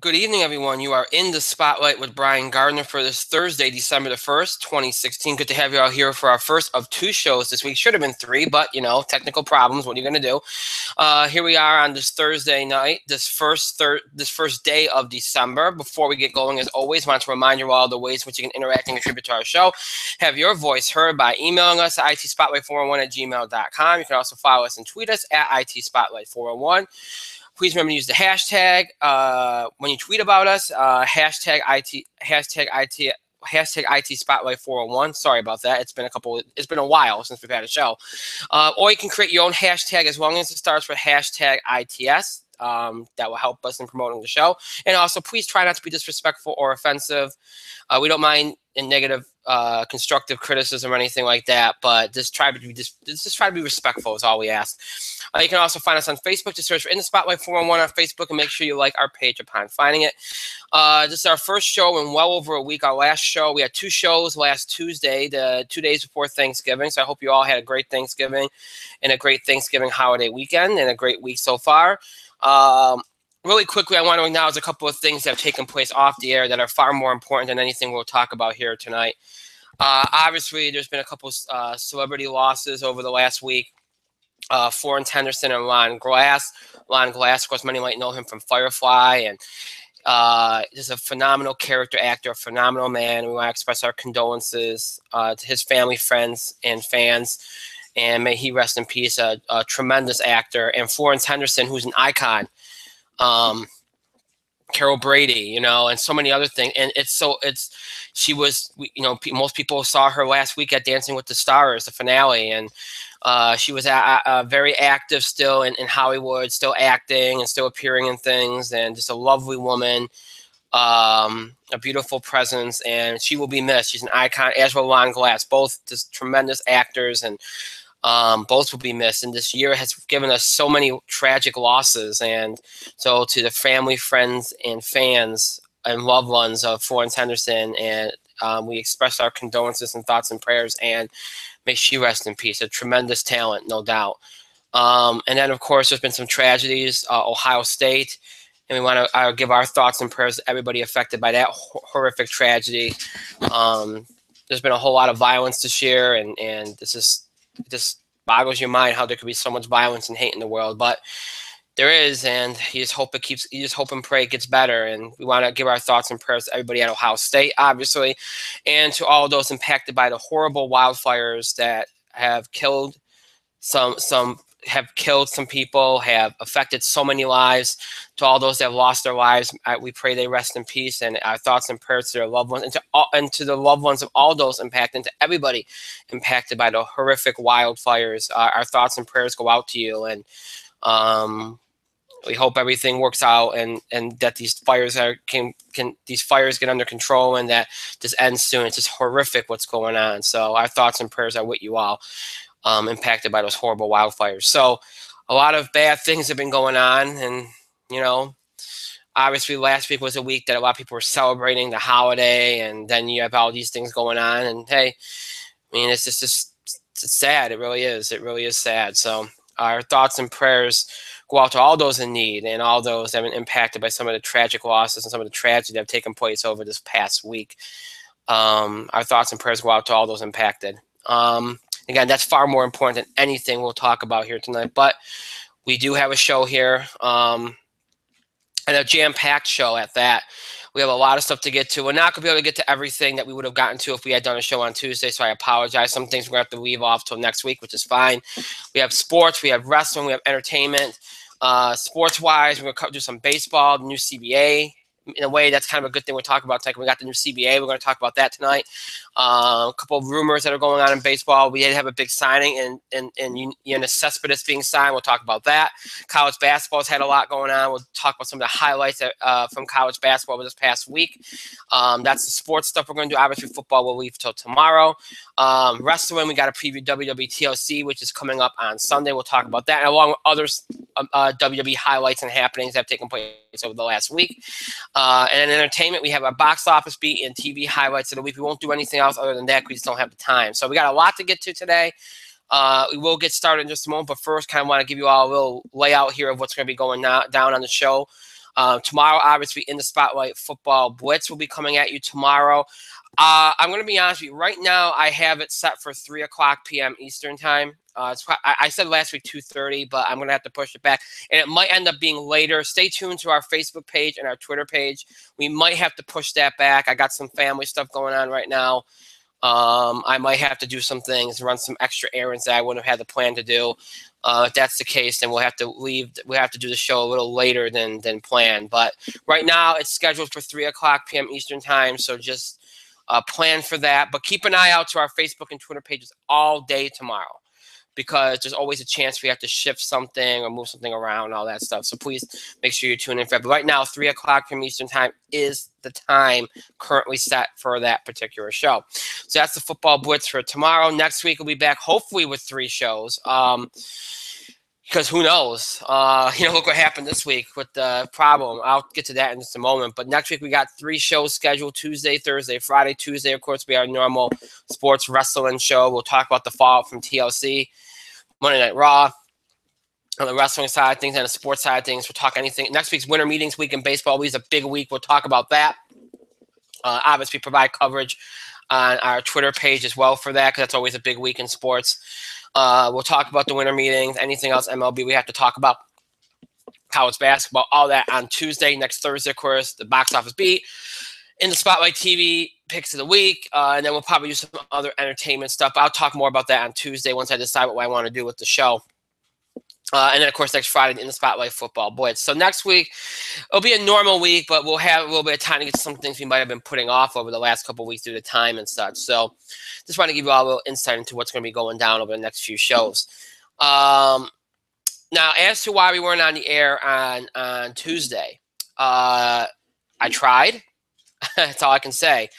Good evening, everyone. You are in the spotlight with Brian Gardner for this Thursday, December the 1st, 2016. Good to have you all here for our first of two shows this week. Should have been three, but, technical problems. What are you going to do? Here we are on this Thursday night, this first day of December. Before we get going, as always, I want to remind you all the ways in which you can interact and contribute to our show. Have your voice heard by emailing us at itspotlight401@gmail.com. You can also follow us and tweet us at itspotlight401. Please remember to use the hashtag when you tweet about us. Hashtag IT Spotlight 401. Sorry about that. It's been a while since we've had a show. Or you can create your own hashtag as long as it starts with hashtag ITS. That will help us in promoting the show. And also, please try not to be disrespectful or offensive. We don't mind in negative, constructive criticism or anything like that, but just try to be respectful is all we ask. You can also find us on Facebook. Just search for In the Spotlight 411 on Facebook and make sure you like our page upon finding it. This is our first show in well over a week. Our last show, we had two shows last Tuesday, the 2 days before Thanksgiving. So I hope you all had a great Thanksgiving and a great Thanksgiving holiday weekend and a great week so far. Really quickly, I want to acknowledge a couple of things that have taken place off the air that are far more important than anything we'll talk about here tonight. Obviously, there's been a couple celebrity losses over the last week. Florence Henderson and Ron Glass. Ron Glass, of course, many might know him from Firefly, and just a phenomenal character actor, a phenomenal man. We want to express our condolences to his family, friends, and fans. And may he rest in peace, a tremendous actor. And Florence Henderson, who's an icon. Carol Brady, and so many other things. And she was, most people saw her last week at Dancing with the Stars, the finale. And she was very active still in Hollywood, still acting and still appearing in things, and just a lovely woman, a beautiful presence, and she will be missed. She's an icon, as will Ron Glass, both just tremendous actors, and both will be missed. And this year has given us so many tragic losses. And so to the family, friends, and fans and loved ones of Florence Henderson, and we express our condolences and thoughts and prayers, and may she rest in peace. A tremendous talent, no doubt. And then, of course, there's been some tragedies, Ohio State, and we want to give our thoughts and prayers to everybody affected by that horrific tragedy. There's been a whole lot of violence this year, and this boggles your mind how there could be so much violence and hate in the world, but there is, and you just hope and pray it gets better. And we want to give our thoughts and prayers to everybody at Ohio State, obviously, and to all those impacted by the horrible wildfires that have killed some people, have affected so many lives. To all those that have lost their lives, we pray they rest in peace, and our thoughts and prayers to their loved ones, and to the loved ones of all those impacted, and to everybody impacted by the horrific wildfires. Our thoughts and prayers go out to you, and we hope everything works out, and that these fires get under control, and that this ends soon. It's just horrific what's going on. So our thoughts and prayers are with you all, impacted by those horrible wildfires. So a lot of bad things have been going on, and obviously last week was a week that a lot of people were celebrating the holiday, and then you have all these things going on, and hey, I mean, it's sad. It really is. It really is sad. So our thoughts and prayers go out to all those in need, and all those that have been impacted by some of the tragic losses and some of the tragedy that have taken place over this past week. Our thoughts and prayers go out to all those impacted. Again, that's far more important than anything we'll talk about here tonight. But we do have a show here, and a jam-packed show at that. We have a lot of stuff to get to. We're not going to be able to get to everything that we would have gotten to if we had done a show on Tuesday, so I apologize. Some things we're going to have to leave off till next week, which is fine. We have sports, we have wrestling, we have entertainment. Sports-wise, we're going to do some baseball, the new CBA. In a way, that's kind of a good thing we're talking about tonight. We got the new CBA. We're going to talk about that tonight. A couple of rumors that are going on in baseball. We did have a big signing, and Yoenis Cespedes being signed. We'll talk about that. College basketball's had a lot going on. We'll talk about some of the highlights from college basketball this past week. That's the sports stuff we're going to do. Obviously, football we'll leave till tomorrow. Wrestling, we got to preview WWE TLC, which is coming up on Sunday. We'll talk about that, and along with other WWE highlights and happenings that have taken place over the last week. And in entertainment, we have our box office beat and TV highlights of the week. We won't do anything else other than that because we just don't have the time. So we got a lot to get to today. We will get started in just a moment, but first kind of want to give you all a little layout here of what's going to be going down on the show. Tomorrow, obviously, In the Spotlight Football Blitz will be coming at you tomorrow. I'm going to be honest with you. Right now, I have it set for 3 o'clock p.m. Eastern time. I said last week 2:30, but I'm going to have to push it back. And it might end up being later. Stay tuned to our Facebook page and our Twitter page. We might have to push that back. I got some family stuff going on right now. I might have to do some things, run some extra errands that I wouldn't have had the plan to do. If that's the case, then we'll have to leave. We'll have to do the show a little later than planned. But right now, it's scheduled for 3 o'clock p.m. Eastern time. So just plan for that. But keep an eye out to our Facebook and Twitter pages all day tomorrow, because there's always a chance we have to shift something or move something around, all that stuff. So please make sure you tune in for that. But right now, 3 o'clock from Eastern time is the time currently set for that particular show. So that's the Football Blitz for tomorrow. Next week, we'll be back hopefully with 3 shows. Because who knows? Look what happened this week with the problem. I'll get to that in just a moment. But next week, we got 3 shows scheduled: Tuesday, Thursday, Friday. Tuesday, of course, we have our normal sports wrestling show. We'll talk about the fallout from TLC. Monday Night Raw, on the wrestling side of things, and the sports side of things. We'll talk anything. Next week's Winter Meetings week in baseball. Always a big week. We'll talk about that. Obviously, provide coverage on our Twitter page as well for that, because that's always a big week in sports. We'll talk about the winter meetings, anything else MLB we have to talk about, college basketball, all that on Tuesday. Next Thursday, of course, the box office beat, In the Spotlight TV picks of the week, and then we'll probably do some other entertainment stuff. I'll talk more about that on Tuesday once I decide what I want to do with the show. And then, of course, next Friday, In the Spotlight Football Blitz. So next week, it'll be a normal week, but we'll have a little bit of time to get some things we might have been putting off over the last couple of weeks due to time and such. So just want to give you all a little insight into what's going to be going down over the next few shows. Now, as to why we weren't on the air on Tuesday, I tried. That's all I can say.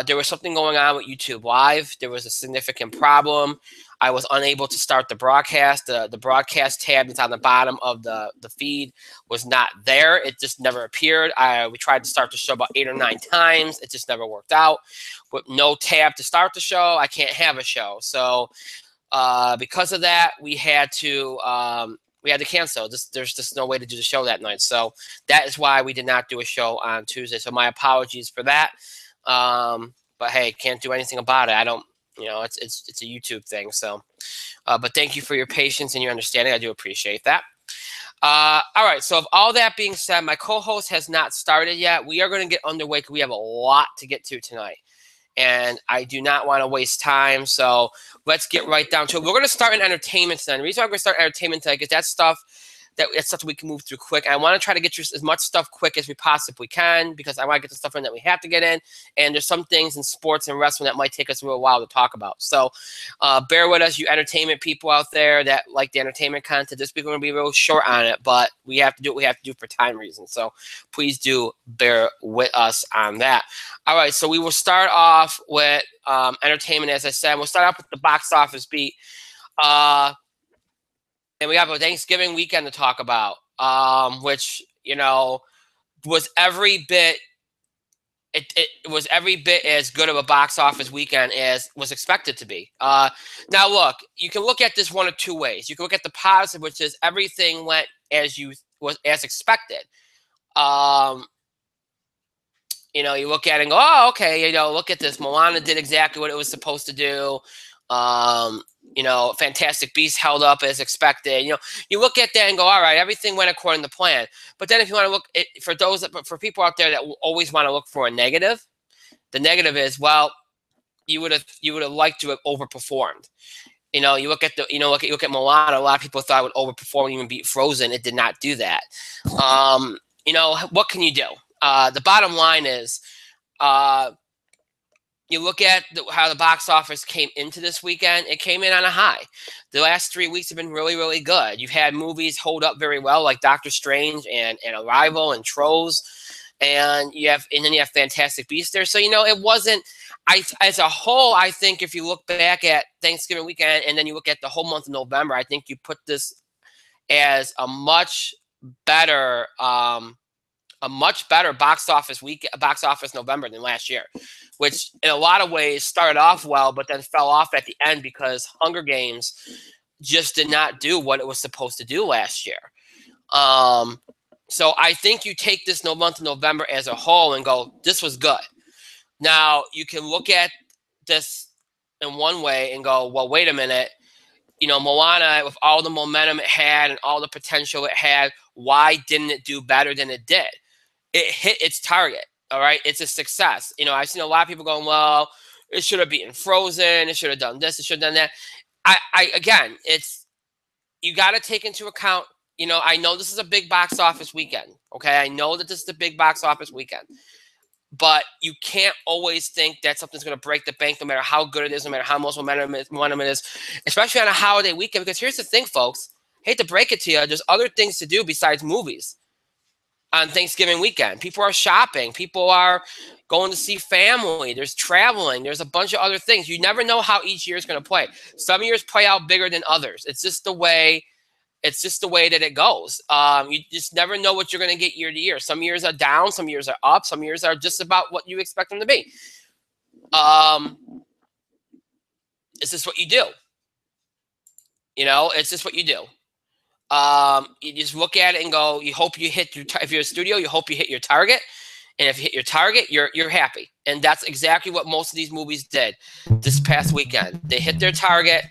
There was something going on with YouTube Live. There was a significant problem. I was unable to start the broadcast. The broadcast tab that's on the bottom of the feed was not there. It just never appeared. We tried to start the show about 8 or 9 times. It just never worked out. With no tab to start the show, I can't have a show. So because of that, we had to cancel. There's just no way to do the show that night. So that is why we did not do a show on Tuesday. So my apologies for that. But hey, can't do anything about it. I don't. It's a YouTube thing. So, but thank you for your patience and your understanding. I do appreciate that. All right. So, of all that being said, my co-host has not started yet. We are going to get underway because we have a lot to get to tonight, and I do not want to waste time. So, let's get right down to it. We're going to start in entertainment then. The reason why we're going to start entertainment tonight is that's stuff that we can move through quick. And I want to try to get you as much stuff quick as we possibly can, because I want to get the stuff in that we have to get in. And there's some things in sports and wrestling that might take us a little while to talk about. So bear with us, you entertainment people out there that like the entertainment content. This week we're going to be real short on it, but we have to do what we have to do for time reasons. So please do bear with us on that. All right, so we will start off with entertainment, as I said. We'll start off with the box office beat. And we have a Thanksgiving weekend to talk about, which, was every bit it was every bit as good of a box office weekend as was expected to be. Now, look, you can look at this one of two ways. You can look at the positive, which is everything went as expected. You look at it and go, oh, okay, look at this. Moana did exactly what it was supposed to do. Fantastic Beasts held up as expected. You look at that and go, all right, everything went according to plan. But then if you want to look for people out there that will always want to look for a negative, the negative is, well, you would have liked to have overperformed. You look at Moana. A lot of people thought it would overperform and even beat Frozen. It did not do that. What can you do? The bottom line is, you look at how the box office came into this weekend. It came in on a high. The last 3 weeks have been really, really good. You've had movies hold up very well, like Doctor Strange and Arrival and Trolls, and then you have Fantastic Beasts there. So it wasn't. As a whole, I think if you look back at Thanksgiving weekend and then you look at the whole month of November, I think you put this as a much better box office November than last year, which in a lot of ways started off well, but then fell off at the end because Hunger Games just did not do what it was supposed to do last year. So I think you take this month of November as a whole and go, this was good. Now, you can look at this in one way and go, well, wait a minute. Moana, with all the momentum it had and all the potential it had, why didn't it do better than it did? It hit its target, all right? It's a success. I've seen a lot of people going, well, it should have beaten Frozen. It should have done this. It should have done that. Again, you got to take into account, I know this is a big box office weekend, okay? I know that this is a big box office weekend. But you can't always think that something's going to break the bank, no matter how good it is, no matter how much momentum it is, especially on a holiday weekend. Because here's the thing, folks. Hate to break it to you, there's other things to do besides movies on Thanksgiving weekend. People are shopping. People are going to see family. There's traveling. There's a bunch of other things. You never know how each year is going to play. Some years play out bigger than others. It's just the way that it goes. You just never know what you're going to get year to year. Some years are down, some years are up, some years are just about what you expect them to be. It's just what you do. It's just what you do. You just look at it and go, you hope you hit if you're a studio, you hope you hit your target. And if you hit your target, you're happy. And that's exactly what most of these movies did this past weekend. They hit their target,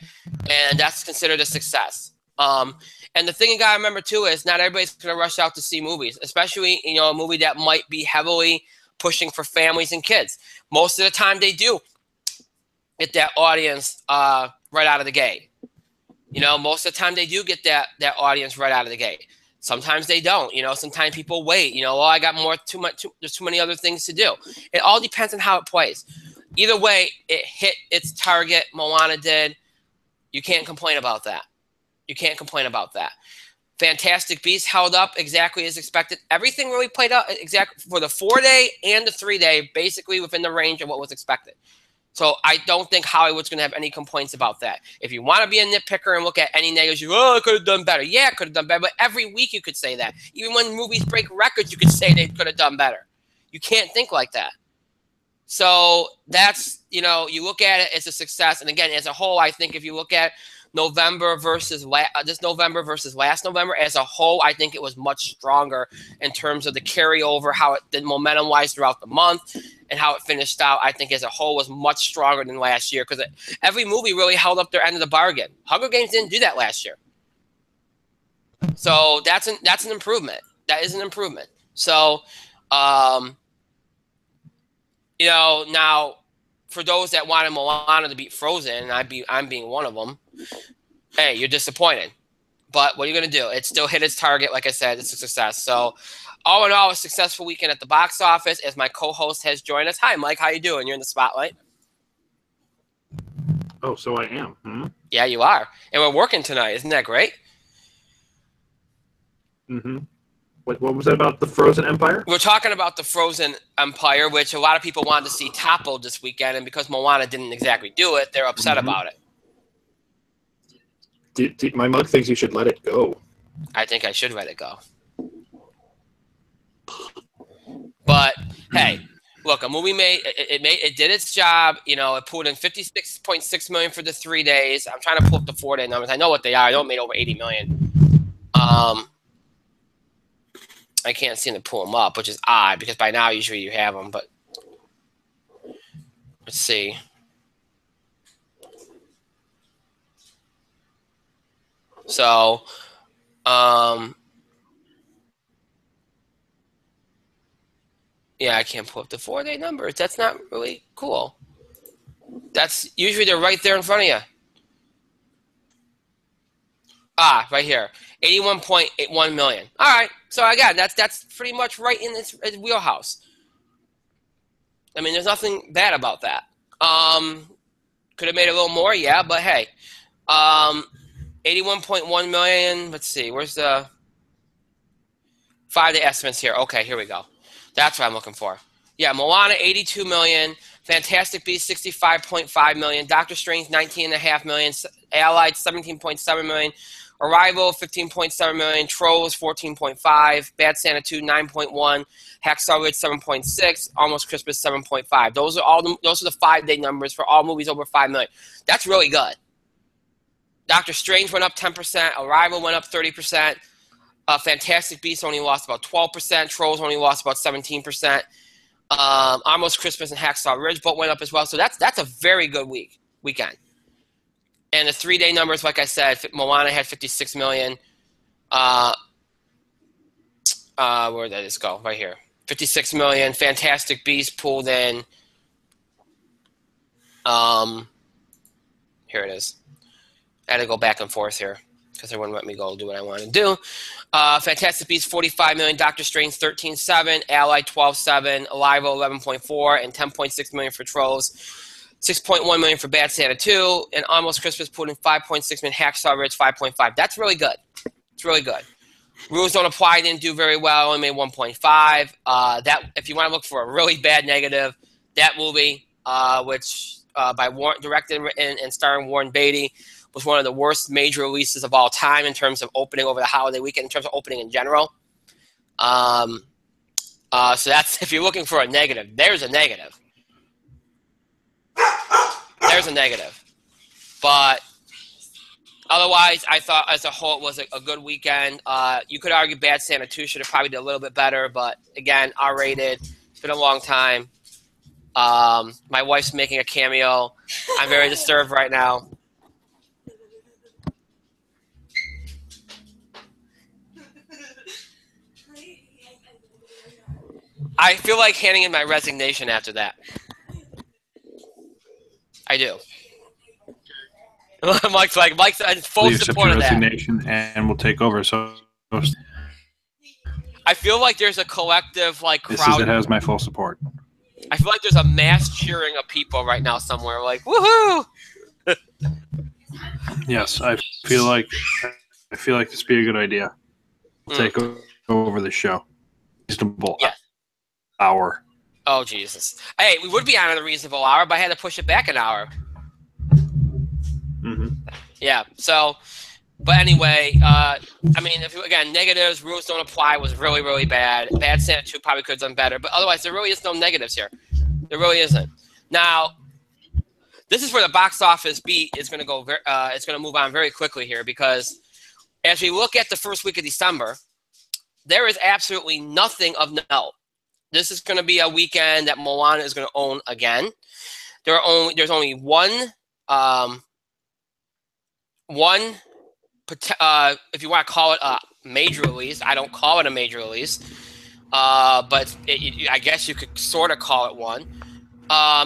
and that's considered a success. And the thing you gotta remember too is not everybody's gonna rush out to see movies, especially a movie that might be heavily pushing for families and kids. Most of the time they do get that audience right out of the gate. Most of the time they do get that audience right out of the gate. Sometimes they don't. Sometimes people wait. I got there's too many other things to do. It all depends on how it plays. Either way, it hit its target. Moana did. You can't complain about that. You can't complain about that. Fantastic Beasts held up exactly as expected. Everything really played out exactly for the 4-day and the 3-day, basically within the range of what was expected. So I don't think Hollywood's going to have any complaints about that. If you want to be a nitpicker and look at any negatives, I could have done better. Yeah, I could have done better. But every week you could say that. Even when movies break records, you could say they could have done better. You can't think like that. So that's, you look at it, it's a success. And again, as a whole, I think if you look at November versus this November versus last November as a whole, I think it was much stronger in terms of the carryover, how it did momentum-wise throughout the month, and how it finished out. I think as a whole was much stronger than last year because every movie really held up their end of the bargain. Hunger Games didn't do that last year, so that's an improvement. That is an improvement. So, now for those that wanted Moana to beat Frozen, and I'm being one of them. Hey, you're disappointed. But what are you going to do? It still hit its target. Like I said, it's a success. So all in all, a successful weekend at the box office as my co-host has joined us. Hi, Mike. How you doing? You're in the spotlight. Oh, so I am. Hmm? Yeah, you are. And we're working tonight. Isn't that great? Mm-hmm. What was that about the Frozen Empire? We're talking about the Frozen Empire, which a lot of people wanted to see toppled this weekend. And because Moana didn't exactly do it, they're upset about it. My mug thinks you should let it go. I think I should let it go. But hey, look, a movie it did its job. It pulled in $56.6 million for the 3 days. I'm trying to pull up the 4-day numbers. I know what they are. I know it made over $80 million. I can't seem to pull them up, which is odd because by now usually you have them. But let's see. So, yeah, I can't pull up the 4-day numbers. That's not really cool. That's usually they're right there in front of you. Right here, 81.81 million. All right, so again, that's pretty much right in its wheelhouse. I mean, there's nothing bad about that. Could have made a little more, yeah, but hey, 81.1 million. Let's see, where's the 5-day estimates here? Okay, here we go. That's what I'm looking for. Yeah, Moana, 82 million. Fantastic Beasts, 65.5 million. Doctor Strange, 19.5 million. Allied, 17.7 million. Arrival, 15.7 million. Trolls, 14.5. Bad Santa 2, 9.1. Hacksaw Ridge, 7.6. Almost Christmas, 7.5. Those are the 5-day numbers for all movies over 5 million. That's really good. Doctor Strange went up 10%. Arrival went up 30%. Fantastic Beasts only lost about 12%. Trolls only lost about 17%. Almost Christmas and Hacksaw Ridge both went up as well. So that's a very good weekend. And the 3-day numbers, like I said, Moana had 56 million. Where did this go? Right here. 56 million. Fantastic Beasts pulled in. Here it is. I had to go back and forth here because they wouldn't let me go do what I want to do. Fantastic Beasts 45 million. Doctor Strange 13.7. Allied 12.7. Arrival 11.4 and 10.6 million for Trolls. 6.1 million for Bad Santa 2, and Almost Christmas put in 5.6 million. Hacksaw Ridge 5.5. That's really good. It's really good. Rules Don't Apply didn't do very well. Only made 1.5. That if you want to look for a really bad negative, that movie, which directed and starring Warren Beatty, was one of the worst major releases of all time in terms of opening over the holiday weekend, in terms of opening in general. So that's, if you're looking for a negative, there's a negative. There's a negative. But otherwise, I thought as a whole it was a good weekend. You could argue Bad Santa 2 should have probably did a little bit better, but again, R-rated. It's been a long time. My wife's making a cameo. I'm very disturbed right now. I feel like handing in my resignation after that. I do. Mike's in full support of that. Resignation and we'll take over. So I feel like there's a collective crowd. It has my full support. I feel like there's a mass cheering of people right now somewhere, like woohoo! Yes, I feel like this would be a good idea. Take over the show. Reasonable hour. Oh Jesus! Hey, we would be on a reasonable hour, but I had to push it back an hour. Mm-hmm. Yeah. So, but anyway, I mean, negatives, Rules Don't Apply was really, really bad. Bad Santa 2 probably could have done better, but otherwise, there really is no negatives here. There really isn't. Now, this is where the box office beat is going to go. It's going to move on very quickly here because as we look at the first week of December, there is absolutely nothing of note. This is going to be a weekend that Moana is going to own again. There's only one, if you want to call it a major release. I don't call it a major release, but I guess you could sort of call it one.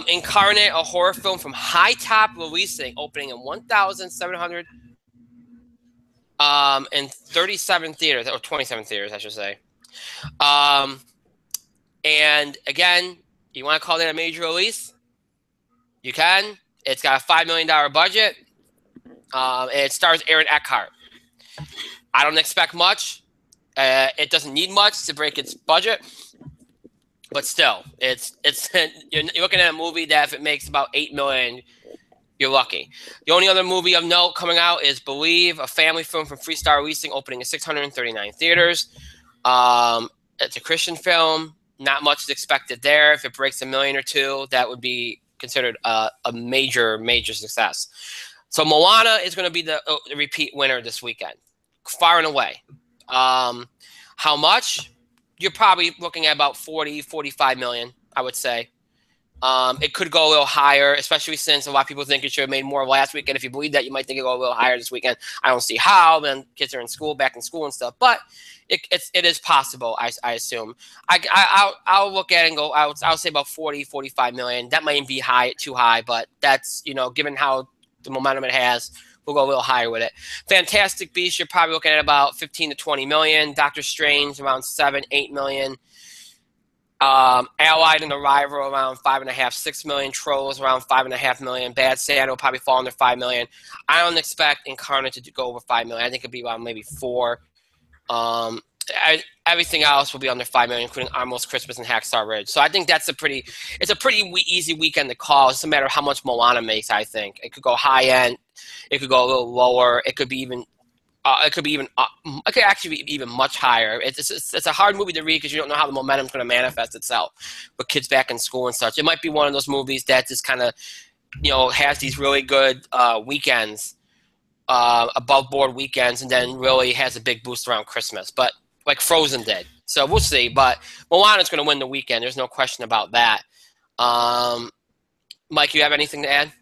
Incarnate, a horror film from High Top Releasing, opening in 1,737 theaters, or 27 theaters, I should say. And again, you want to call that a major release? You can. It's got a $5 million budget. And it stars Aaron Eckhart. I don't expect much. It doesn't need much to break its budget. But still, it's you're looking at a movie that if it makes about $8 million, you're lucky. The only other movie of note coming out is Believe, a family film from Freestar Releasing, opening in 639 theaters. It's a Christian film. Not much is expected there. If it breaks $1 million or $2 million, that would be considered a major, major success. So Moana is going to be the repeat winner this weekend, far and away. How much? You're probably looking at about 40, 45 million, I would say. It could go a little higher, especially since a lot of people think it should have made more last weekend. If you believe that, you might think it'll go a little higher this weekend. I don't see how. Then kids are in school, back in school and stuff. But it is possible, I assume. I'll look at it and go, I'll say about 40, 45 million. That might be too high, but that's, given how the momentum it has, we'll go a little higher with it. Fantastic Beasts, you're probably looking at about 15 to 20 million. Doctor Strange, around 7, 8 million. Allied and Arrival around 5.5, 6 million. Trolls around 5.5 million. Bad Santa will probably fall under 5 million. I don't expect Incarnate to go over 5 million. I think it'll be around maybe 4. Everything else will be under 5 million, including Almost Christmas and Hacksaw Ridge. So I think it's a pretty easy weekend to call. It's a matter of how much Moana makes. I think it could go high end, it could go a little lower, it could actually be even much higher. It's a hard movie to read because you don't know how the momentum is going to manifest itself with kids back in school and such. It might be one of those movies that just kind of has these really good weekends. above board weekends, and then really has a big boost around Christmas. But like Frozen did, so we'll see. But Moana's going to win the weekend. There's no question about that. Mike, you have anything to add?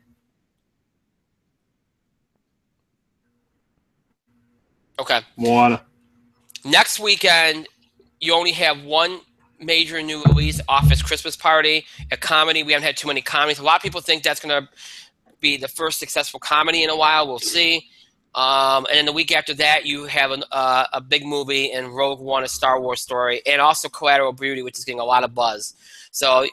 Okay. Moana. Next weekend, you only have one major new release, Office Christmas Party, a comedy. We haven't had too many comedies. A lot of people think that's going to be the first successful comedy in a while. We'll see. And then the week after that, you have a big movie in Rogue One, a Star Wars story, and also Collateral Beauty, which is getting a lot of buzz. So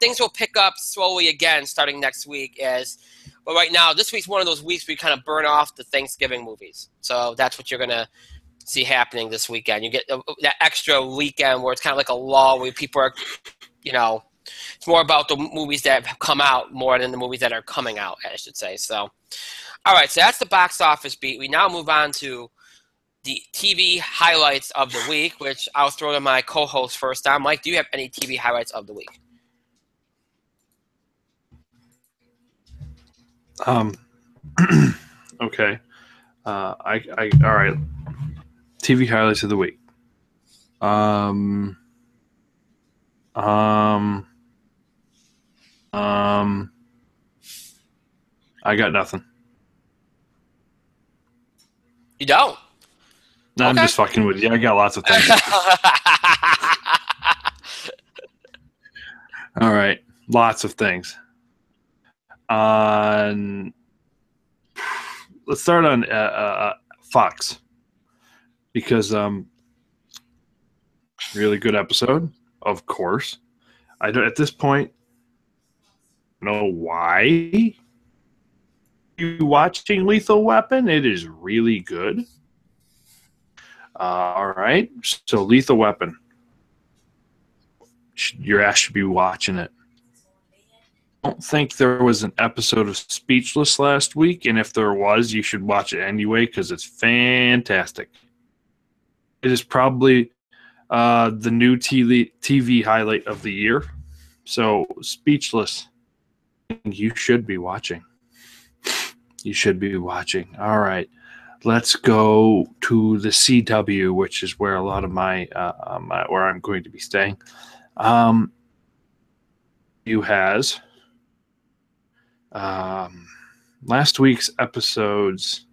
things will pick up slowly again starting next week. But right now, this week's one of those weeks where you kind of burn off the Thanksgiving movies. So that's what you're going to see happening this weekend. You get that extra weekend where it's kind of like a lull where people are, it's more about the movies that have come out more than the movies that are coming out, I should say. So, all right, so that's the box office beat. We now move on to the TV highlights of the week, which I'll throw to my co-host first time. Mike, do you have any TV highlights of the week? Okay. All right. TV highlights of the week. I got nothing. You don't? No, okay. I'm just fucking with you. I got lots of things. All right. Lots of things. Let's start on Fox. Because really good episode, of course. I don't at this point know why you watching Lethal Weapon. It is really good. All right, so Lethal Weapon. Your ass should be watching it. I don't think there was an episode of Speechless last week, and if there was, you should watch it anyway because it's fantastic. It is probably the new TV highlight of the year. So, Speechless, you should be watching. You should be watching. All right. Let's go to the CW, which is where a lot of my where I'm going to be staying. You has last week's episodes.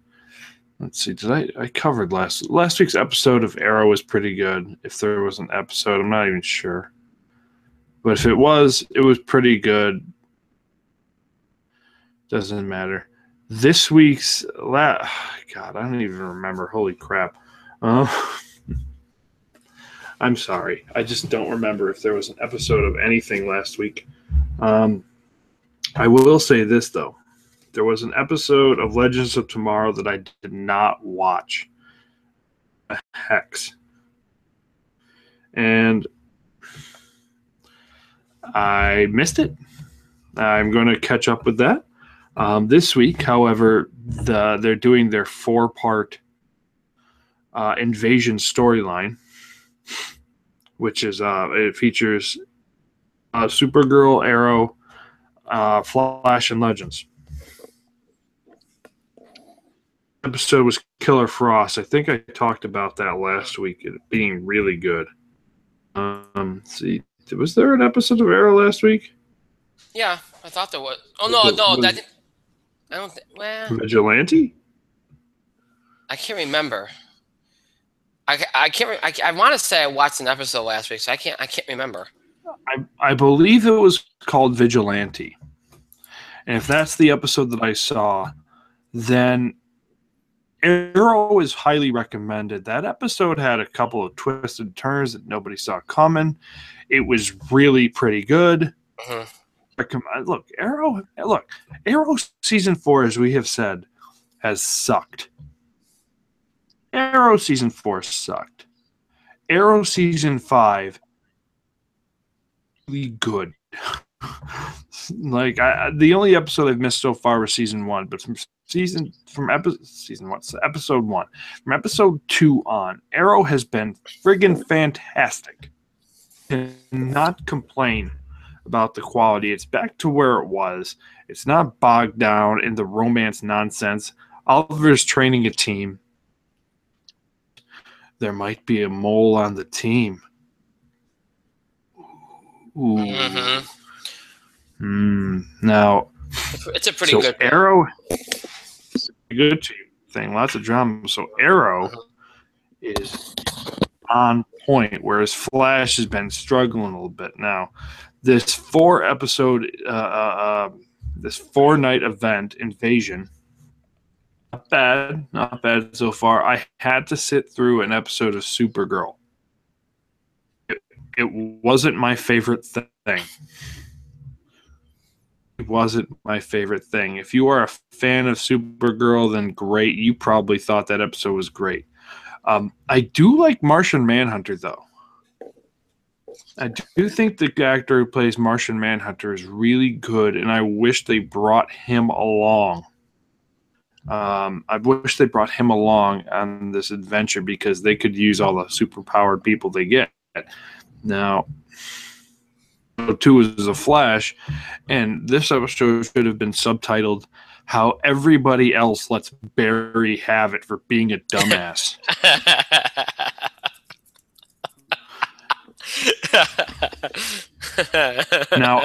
Let's see. I covered last week's episode of Arrow was pretty good. If there was an episode, I'm not even sure. But if it was pretty good. Doesn't matter. This week's God, I don't even remember. Holy crap. I'm sorry. I just don't remember if there was an episode of anything last week. I will say this, though. There was an episode of Legends of Tomorrow that I did not watch. Hex. And I missed it. I'm going to catch up with that. This week, however, they're doing their 4-part Invasion storyline, which is it features Supergirl, Arrow, Flash, and Legends. Episode was Killer Frost. I think I talked about that last week, it being really good. See, was there an episode of Arrow last week? Yeah, I thought there was. Oh no, that. I don't think. Well, Vigilante. I can't remember. I can't. I want to say I watched an episode last week, so I can't remember. I believe it was called Vigilante, and if that's the episode that I saw, then Arrow is highly recommended. That episode had a couple of twisted turns that nobody saw coming. It was really pretty good. Look, Arrow season 4, as we have said, has sucked. Arrow season 4 sucked. Arrow season 5, really good. Like the only episode I've missed so far was season 1, but from episode 1, from episode 2 on, Arrow has been friggin' fantastic. Cannot complain about the quality. It's back to where it was. It's not bogged down in the romance nonsense Oliver's training a team. There might be a mole on the team. Ooh. Now, it's a pretty so good Arrow is a good team thing. Lots of drama. So Arrow is on point, whereas Flash has been struggling a little bit. Now, this 4-episode, this 4-night event, Invasion, not bad so far. I had to sit through an episode of Supergirl. It wasn't my favorite thing. It wasn't my favorite thing. If you are a fan of Supergirl, then great. You probably thought that episode was great. I do like Martian Manhunter, though. I do think the actor who plays Martian Manhunter is really good, and I wish they brought him along. I wish they brought him along on this adventure because they could use all the superpowered people they get. Now, 2 is a Flash, and this episode should have been subtitled "How Everybody Else Lets Barry Have It for Being a Dumbass." Now,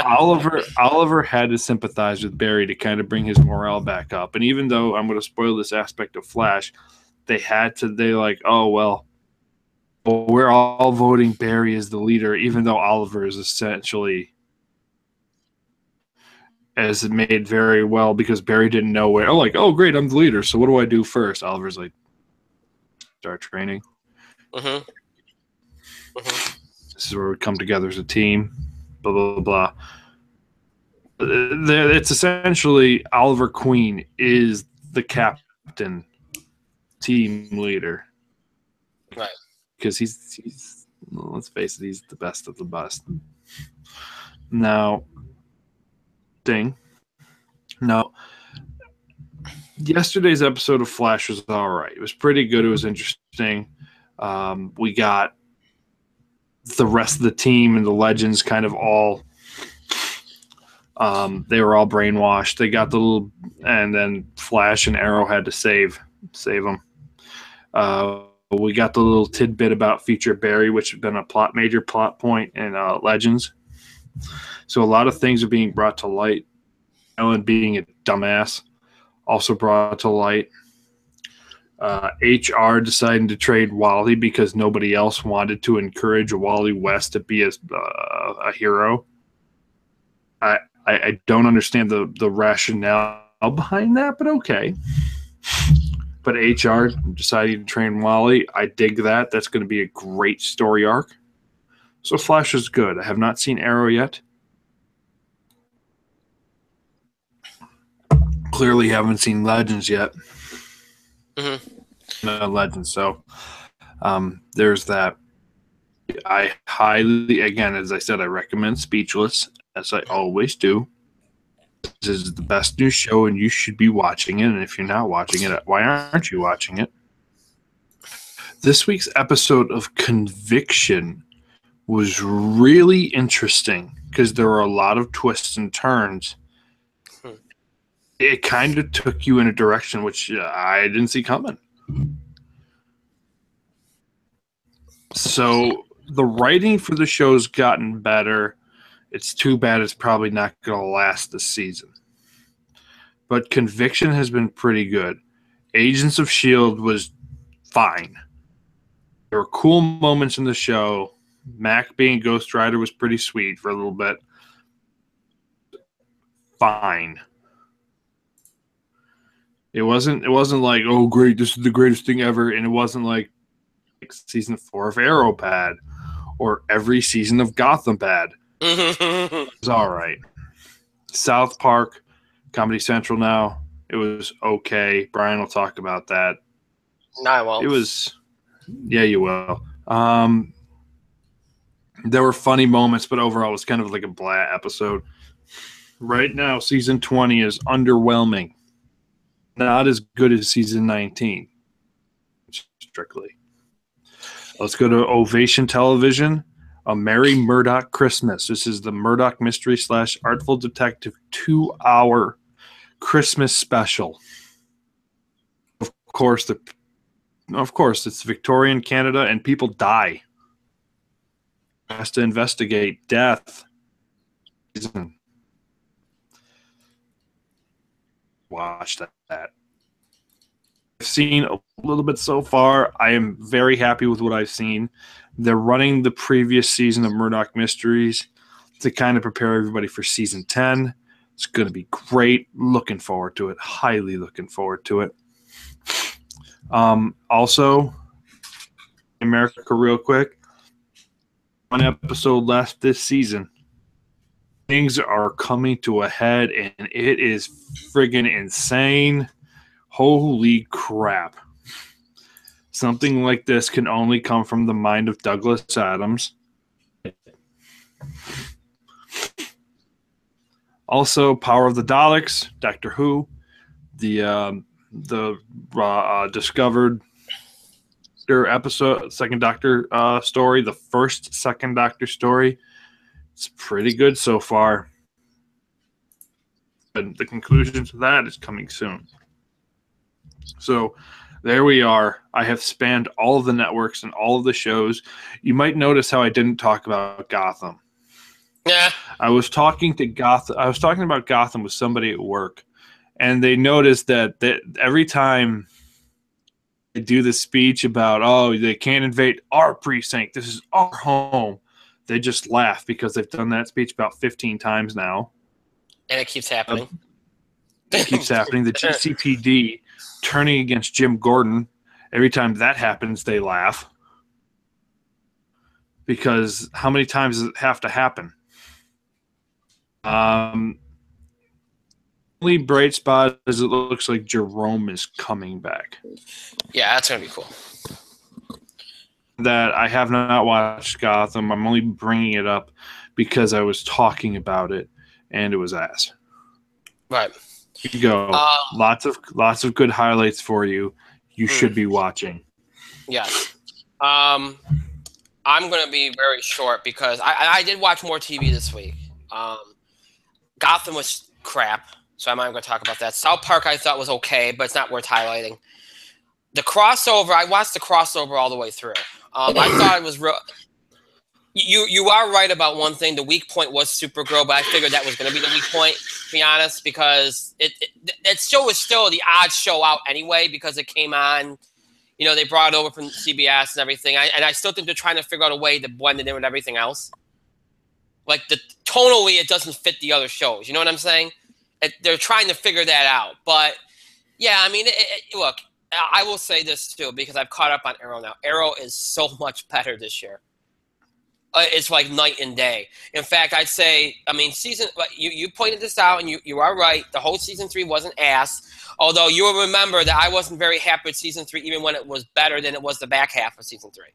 Oliver had to sympathize with Barry to kind of bring his morale back up. And even though I'm going to spoil this aspect of Flash, they're like, oh, well, we're all voting Barry as the leader, even though Oliver is essentially, as it made very well, because Barry didn't know where. Oh, great, I'm the leader. So what do I do first? Oliver's like, start training. This is where we come together as a team. Blah, blah, blah, blah. It's essentially Oliver Queen is the captain, team leader. Right. Because he's let's face it, he's the best of the best. Now, yesterday's episode of Flash was all right. It was pretty good. It was interesting. We got the rest of the team and the legends kind of all they were all brainwashed. They got the little, and then Flash and Arrow had to save them. We got the little tidbit about future Barry, which had been a major plot point in Legends. So a lot of things are being brought to light. Ellen being a dumbass also brought to light. HR deciding to trade Wally because nobody else wanted to encourage Wally West to be a hero. I don't understand the rationale behind that, but okay. But HR deciding to train Wally, I dig that. That's going to be a great story arc. So Flash is good. I have not seen Arrow yet. Clearly haven't seen Legends yet. Legends. So there's that. I highly, again, as I said, I recommend Speechless, as I always do. This is the best new show, and you should be watching it. And if you're not watching it, why aren't you watching it? This week's episode of Conviction was really interesting because there were a lot of twists and turns. It kind of took you in a direction which I didn't see coming. So the writing for the show's gotten better. It's too bad it's probably not going to last this season. But Conviction has been pretty good. Agents of S.H.I.E.L.D. was fine. There were cool moments in the show. Mac being Ghost Rider was pretty sweet for a little bit. Fine. It wasn't like, oh great, this is the greatest thing ever, and it wasn't like season 4 of Arrow bad or every season of Gotham bad. It was all right. South Park, Comedy Central now. It was okay. Brian will talk about that. No, I won't. It was, yeah, you will. There were funny moments, but overall it was kind of like a blah episode. Right now, season 20 is underwhelming. Not as good as season 19. Strictly. Let's go to Ovation Television. A Merry Murdoch Christmas. This is the Murdoch Mystery / Artful Detective 2-hour Christmas special. Of course, it's Victorian Canada, and people die. Has to investigate death. Watch that. I've seen a little bit so far. I am very happy with what I've seen. They're running the previous season of Murdoch Mysteries to kind of prepare everybody for season 10. It's going to be great. Looking forward to it. Highly looking forward to it. Also, America, real quick. One episode left this season. Things are coming to a head, and it is friggin' insane. Holy crap. Something like this can only come from the mind of Douglas Adams. Also, Power of the Daleks, Doctor Who, the discovered episode, Second Doctor story, the first Second Doctor story. It's pretty good so far. And the conclusion to that is coming soon. So there we are. I have spanned all of the networks and all of the shows. You might notice how I didn't talk about Gotham. Yeah. I was talking about Gotham with somebody at work, and they noticed that every time they do the speech about, oh, they can't invade our precinct, this is our home, they just laugh because they've done that speech about 15 times now. And it keeps happening. It keeps happening. The GCPD turning against Jim Gordon. Every time that happens, they laugh. Because how many times does it have to happen? Only bright spot is it looks like Jerome is coming back. Yeah, that's going to be cool. That I have not watched Gotham. I'm only bringing it up because I was talking about it, and it was ass. Right. Here you go. Lots of good highlights for you. You should be watching. Yes. I'm going to be very short because I did watch more TV this week. Gotham was crap, so I'm not going to talk about that. South Park I thought was okay, but it's not worth highlighting. The crossover, I watched the crossover all the way through. I thought it was real. You are right about one thing. The weak point was Supergirl, but I figured that was going to be the weak point, to be honest, because that show was still the odd show out anyway because it came on. You know, they brought it over from CBS and everything. And I still think they're trying to figure out a way to blend it in with everything else. Like, tonally, it doesn't fit the other shows. You know what I'm saying? They're trying to figure that out. But, yeah, I mean, look, I will say this, too, because I've caught up on Arrow now. Arrow is so much better this year. It's like night and day. In fact, I'd say, I mean, you pointed this out, and you are right. The whole season 3 wasn't ass. Although you will remember that I wasn't very happy with season 3, even when it was better than it was the back half of season 3.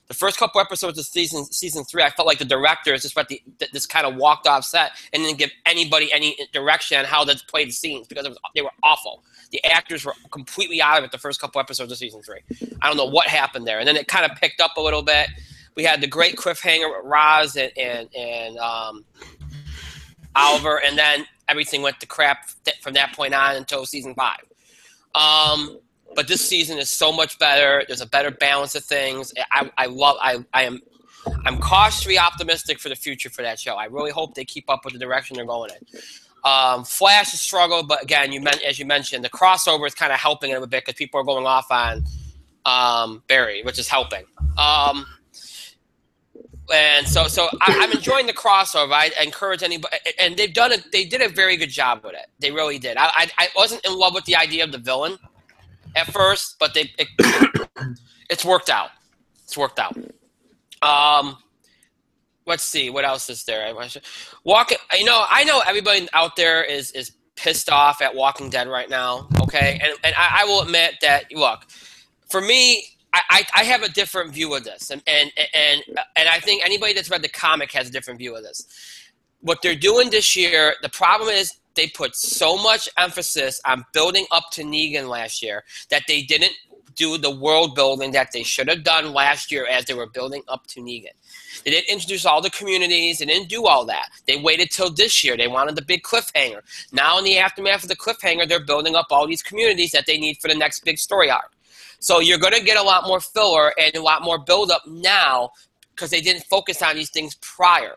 The first couple episodes of season 3, I felt like the directors just this kind of walked off set and didn't give anybody any direction on how to play the scenes because they were awful. The actors were completely out of it the first couple episodes of season 3. I don't know what happened there. And then it kind of picked up a little bit. We had the great cliffhanger with Roz and Oliver, and then everything went to crap from that point on until season 5. But this season is so much better. There's a better balance of things. I'm cautiously optimistic for the future for that show. I really hope they keep up with the direction they're going in. Flash has struggled, but again, as you mentioned, the crossover is kind of helping it a bit because people are going off on Barry, which is helping. And so I'm enjoying the crossover. I encourage anybody, and they did a very good job with it. They really did. I wasn't in love with the idea of the villain at first, but it's worked out. It's worked out. Let's see what else is there. I know everybody out there is pissed off at Walking Dead right now. Okay, and I will admit that. Look, for me, I have a different view of this, and I think anybody that's read the comic has a different view of this. What they're doing this year, the problem is they put so much emphasis on building up to Negan last year that they didn't do the world building that they should have done last year as they were building up to Negan. They didn't introduce all the communities. They didn't do all that. They waited till this year. They wanted the big cliffhanger. Now in the aftermath of the cliffhanger, they're building up all these communities that they need for the next big story arc. So you're going to get a lot more filler and a lot more buildup now because they didn't focus on these things prior.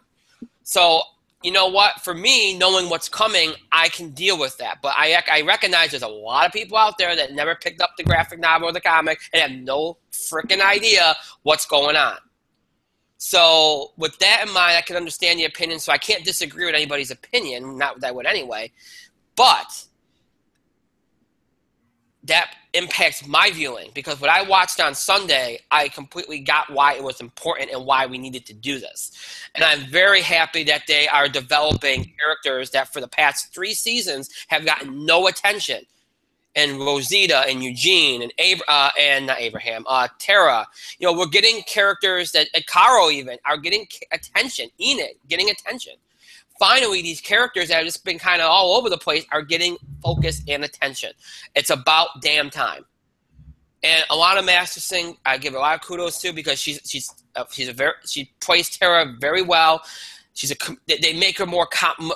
So you know what? For me, knowing what's coming, I can deal with that. But I recognize there's a lot of people out there that never picked up the graphic novel or the comic and have no freaking idea what's going on. So with that in mind, I can understand the opinion. So I can't disagree with anybody's opinion. Not that I would anyway. But that impacts my viewing because what I watched on Sunday, I completely got why it was important and why we needed to do this. And I'm very happy that they are developing characters that for the past 3 seasons have gotten no attention. And Rosita and Eugene and not Abraham, Tara. You know, we're getting characters that, Caro even, are getting attention. Enid getting attention. Finally, these characters that have just been kind of all over the place are getting focus and attention. It's about damn time. And Alana Masterson, I give a lot of kudos to because she plays Tara very well. They make her more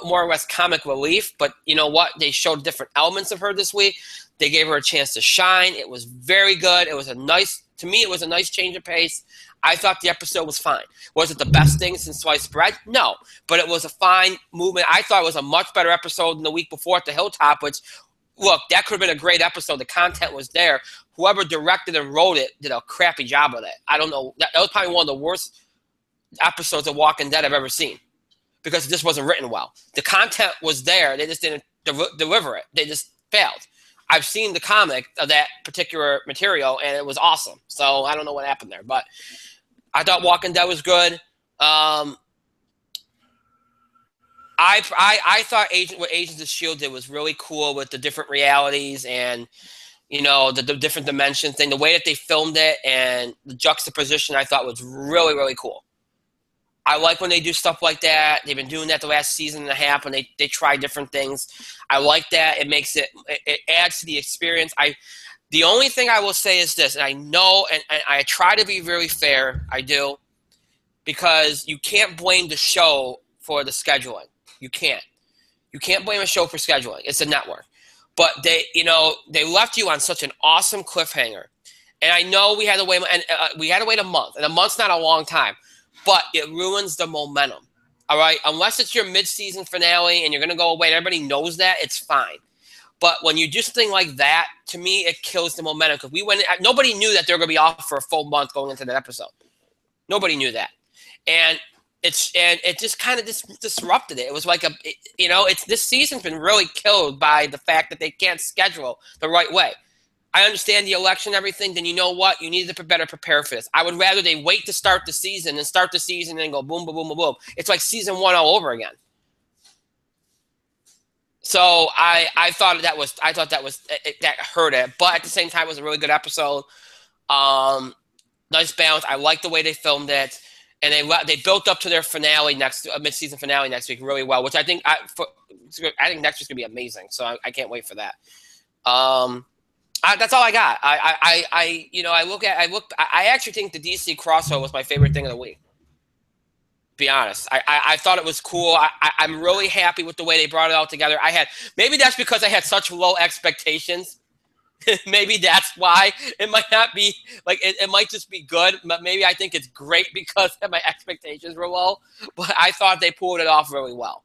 or less comic relief, but you know what? They showed different elements of her this week. They gave her a chance to shine. It was very good. It was a nice change of pace. I thought the episode was fine. Was it the best thing since sliced bread? No, but it was a fine movement. I thought it was a much better episode than the week before at the Hilltop, which, look, that could have been a great episode. The content was there. Whoever directed and wrote it did a crappy job of it. I don't know. That was probably one of the worst episodes of Walking Dead I've ever seen because it just wasn't written well. The content was there. They just didn't deliver it. They just failed. I've seen the comic of that particular material, and it was awesome. So I don't know what happened there, but I thought Walking Dead was good. I thought what Agents of S.H.I.E.L.D. did was really cool with the different realities and, you know, the different dimensions thing. The way that they filmed it and the juxtaposition I thought was really, really cool. I like when they do stuff like that. They've been doing that the last season and a half when they try different things. I like that. It makes it adds to the experience. The only thing I will say is this, and I know, and I try to be very fair, I do, because you can't blame the show for the scheduling. You can't. You can't blame a show for scheduling. It's a network. But they left you on such an awesome cliffhanger. And I know we had to wait, a month, and a month's not a long time. But it ruins the momentum, all right? Unless it's your mid-season finale and you're going to go away and everybody knows that, it's fine. But when you do something like that, to me, it kills the momentum. Because nobody knew that they were going to be off for a full month going into that episode. Nobody knew that. And it just kind of disrupted it. It was like this season's been really killed by the fact that they can't schedule the right way. I understand the election and everything, then you know what? You need to better prepare for this. I would rather they wait to start the season and go boom, boom, boom, boom, boom. It's like season 1 all over again. So I thought that hurt it, but at the same time, it was a really good episode. Nice balance. I like the way they filmed it, and they built up to their finale mid-season finale next week really well, which I think next week's gonna be amazing. So I can't wait for that. That's all I got. I actually think the DC crossover was my favorite thing of the week. Be honest. I thought it was cool. I'm really happy with the way they brought it all together. Maybe that's because I had such low expectations. Maybe that's why it might not be like it might just be good, but maybe I think it's great because my expectations were low. But I thought they pulled it off really well.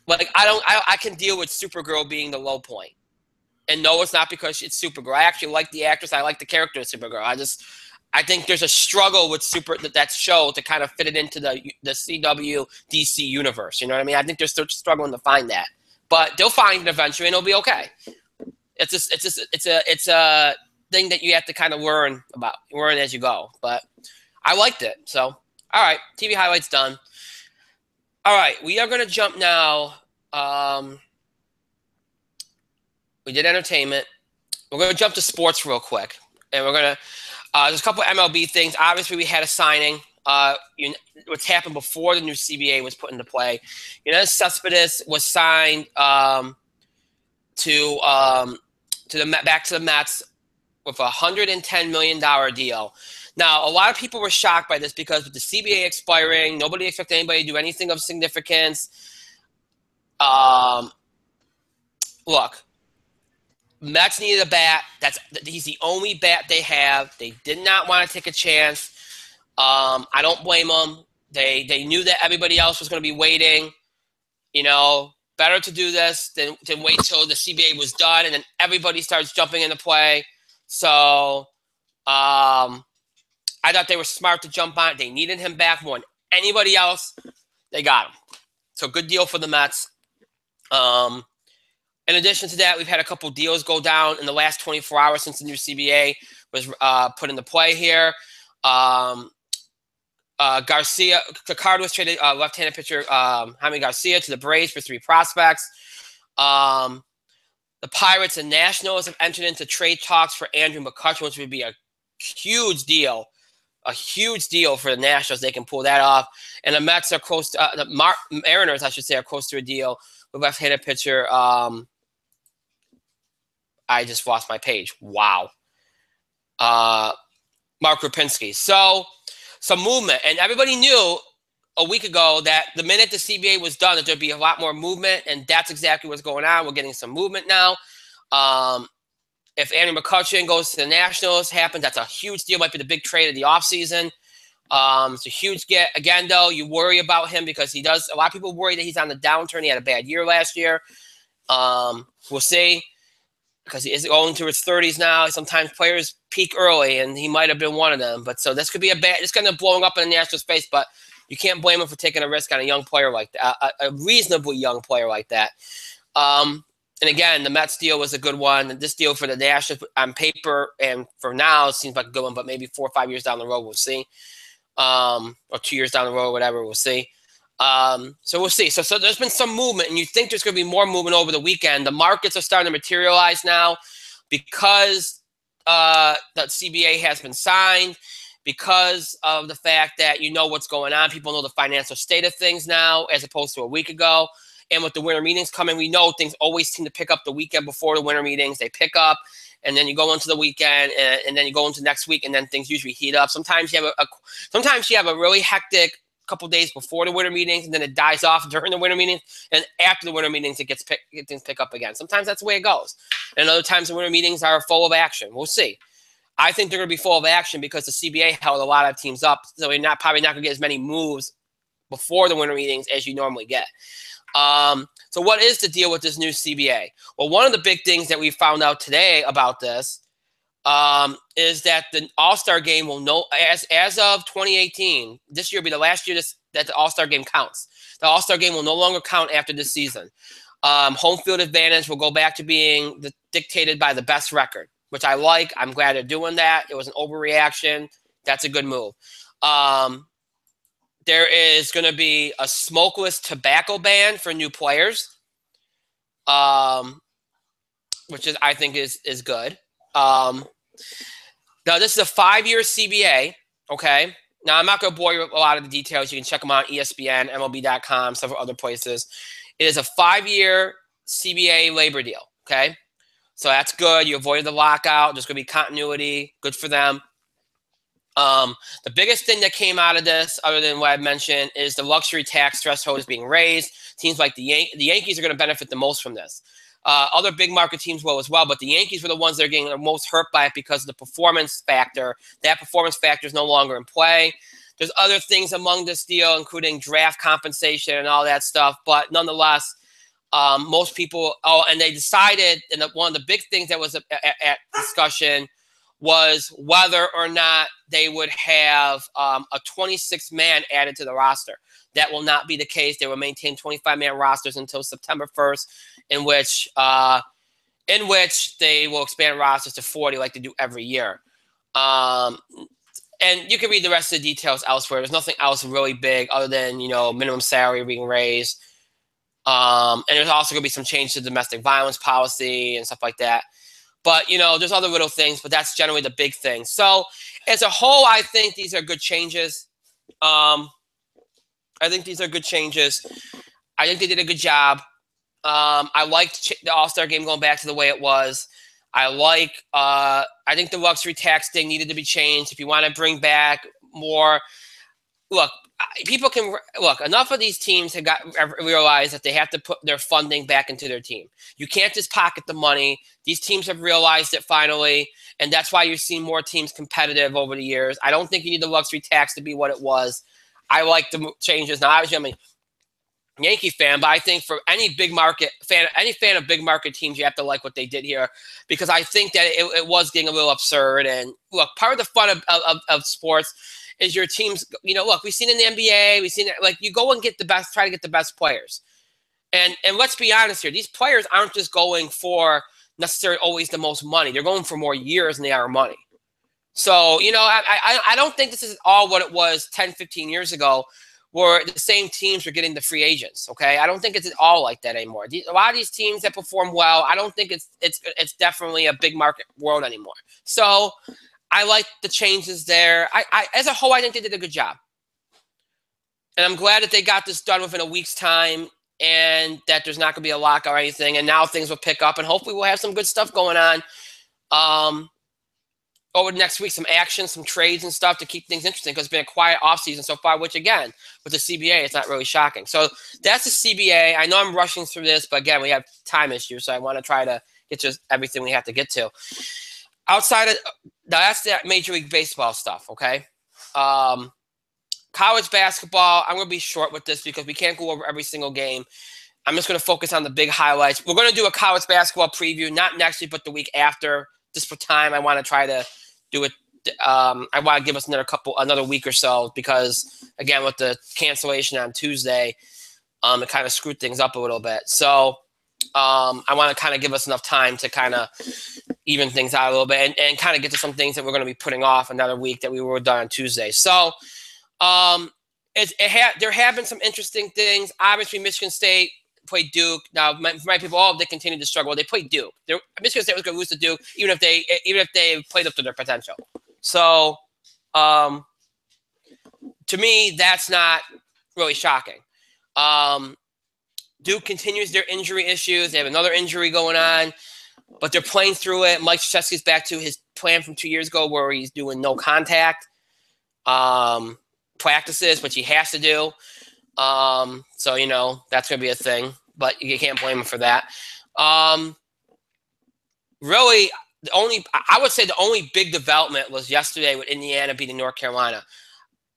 Like I can deal with Supergirl being the low point. And no, it's not because it's Supergirl. I actually like the actress. I like the character of Supergirl. I think there's a struggle with that show to kind of fit it into the CW DC universe. You know what I mean? I think they're still struggling to find that, but they'll find it eventually, and it'll be okay. It's a thing that you have to kind of learn as you go. But I liked it. So all right, TV highlights done. All right, we are going to jump now. We did entertainment. We're going to jump to sports real quick. And we're going to there's a couple of MLB things. Obviously, we had a signing. What's happened before the new CBA was put into play. Cespedes was signed back to the Mets with a $110 million deal. Now, a lot of people were shocked by this because with the CBA expiring, nobody expected anybody to do anything of significance. Look, Mets needed a bat. He's the only bat they have. They did not want to take a chance. I don't blame them. They knew that everybody else was going to be waiting. Better to do this than wait till the CBA was done and then everybody starts jumping into play. So I thought they were smart to jump on it. They needed him back more than anybody else. They got him. So good deal for the Mets. In addition to that, we've had a couple deals go down in the last 24 hours since the new CBA was put into play here. Garcia, the card was traded, left-handed pitcher Jaime Garcia to the Braves for 3 prospects. The Pirates and Nationals have entered into trade talks for Andrew McCutchen, which would be a huge deal for the Nationals. They can pull that off. And the Mets are close to, the Mariners, I should say, are close to a deal with left-handed pitcher. I just lost my page. Wow. Mark Rupinsky. So some movement. And everybody knew a week ago that the minute the CBA was done, that there'd be a lot more movement. And that's exactly what's going on. We're getting some movement now. If Andrew McCutchen goes to the Nationals, happens, that's a huge deal. Might be the big trade of the offseason. It's a huge get. Again, though, you worry about him because a lot of people worry that he's on the downturn. He had a bad year last year. We'll see. Because he is going to his 30s now. Sometimes players peak early, and he might have been one of them. But so this could be it's going to blowing up in the national space, but you can't blame him for taking a risk on a young player like that, a reasonably young player like that. And again, the Mets deal was a good one. And this deal for the Nationals on paper and for now seems like a good one, but maybe 4 or 5 years down the road, we'll see. Or 2 years down the road, whatever, we'll see. So we'll see. So there's been some movement, and you think there's going to be more movement over the weekend. The markets are starting to materialize now because that CBA has been signed, because of the fact that you know what's going on. People know the financial state of things now as opposed to a week ago. And with the winter meetings coming, we know things always seem to pick up the weekend before the winter meetings. They pick up, and then you go into the weekend, and then you go into next week, and then things usually heat up. Sometimes you have a really hectic couple days before the winter meetings, and then it dies off during the winter meetings, and after the winter meetings, things pick up again. Sometimes that's the way it goes, and other times the winter meetings are full of action. We'll see. I think they're going to be full of action because the CBA held a lot of teams up, so you're probably not going to get as many moves before the winter meetings as you normally get. So what is the deal with this new CBA? Well, one of the big things that we found out today about this is that the All-Star game will as of 2018, this year will be the last year that the All-Star game counts. The All-Star game will no longer count after this season. Home field advantage will go back to being dictated by the best record, which I like. I'm glad they're doing that. It was an overreaction. That's a good move. There is going to be a smokeless tobacco ban for new players, which I think is good. Now, this is a 5-year CBA, okay? Now, I'm not going to bore you with a lot of the details. You can check them out on ESPN, MLB.com, several other places. It is a 5-year CBA labor deal, okay? So that's good. You avoided the lockout. There's going to be continuity. Good for them. The biggest thing that came out of this, other than what I mentioned, is the luxury tax threshold is being raised. Teams like the Yankees are going to benefit the most from this. Other big market teams will as well, but the Yankees were the ones that are getting the most hurt by it because of the performance factor. That performance factor is no longer in play. There's other things among this deal, including draft compensation and all that stuff, but nonetheless, most people – and they decided, and one of the big things that was at discussion was whether or not they would have a 26-man added to the roster. That will not be the case. They will maintain 25-man rosters until September 1st, in which they will expand rosters to 40 like they do every year. And you can read the rest of the details elsewhere. There's nothing else really big other than, minimum salary being raised. And there's also going to be some change to domestic violence policy and stuff like that. But, there's other little things, but that's generally the big thing. So as a whole, I think these are good changes. I think they did a good job. I liked the All-Star game going back to the way it was. I think the luxury tax thing needed to be changed. If you want to bring back more, look, people can look. Enough of these teams have realized that they have to put their funding back into their team. You can't just pocket the money. These teams have realized it finally, and that's why you're seeing more teams competitive over the years. I don't think you need the luxury tax to be what it was. I like the changes. Now, obviously, I'm a Yankee fan, but I think for any big market fan, any fan of big market teams, you have to like what they did here, because I think that it was getting a little absurd. And look, part of the fun of sports is your teams. Look, we've seen in the NBA, we've seen like you go and get the best, try to get the best players. And let's be honest here, these players aren't just going for necessarily always the most money. They're going for more years than they are money. So, I don't think this is all what it was 10, 15 years ago, where the same teams were getting the free agents, okay? I don't think it's all like that anymore. A lot of these teams that perform well, I don't think it's definitely a big market world anymore. So I like the changes there. I as a whole, I think they did a good job. And I'm glad that they got this done within a week's time and that there's not going to be a lockout or anything. And now things will pick up, and hopefully we'll have some good stuff going on. Over the next week, some action, some trades and stuff to keep things interesting, because it's been a quiet offseason so far, which, again, with the CBA, it's not really shocking. So that's the CBA. I know I'm rushing through this, but, again, we have time issues, so I want to try to get to everything we have to get to. Outside of that's that Major League Baseball stuff, okay? College basketball, I'm going to be short with this because we can't go over every single game. I'm just going to focus on the big highlights. We're going to do a college basketball preview, not next week, but the week after. Just for time, I want to try to do it. I want to give us another week or so, because again, with the cancellation on Tuesday, it kind of screwed things up a little bit. So I want to kind of give us enough time to kind of even things out a little bit and kind of get to some things that we're going to be putting off another week that we were done on Tuesday. So there have been some interesting things. Obviously, Michigan State played Duke. Now, my people, they continue to struggle. They played Duke. Michigan State was going to lose to Duke, even if they played up to their potential. So, to me, that's not really shocking. Duke continues their injury issues. They have another injury going on, but they're playing through it. Mike Krzyzewski's back to his plan from 2 years ago, where he's doing no contact practices, which he has to do. So, that's going to be a thing, but you can't blame him for that. Really, I would say the only big development was yesterday with Indiana beating North Carolina.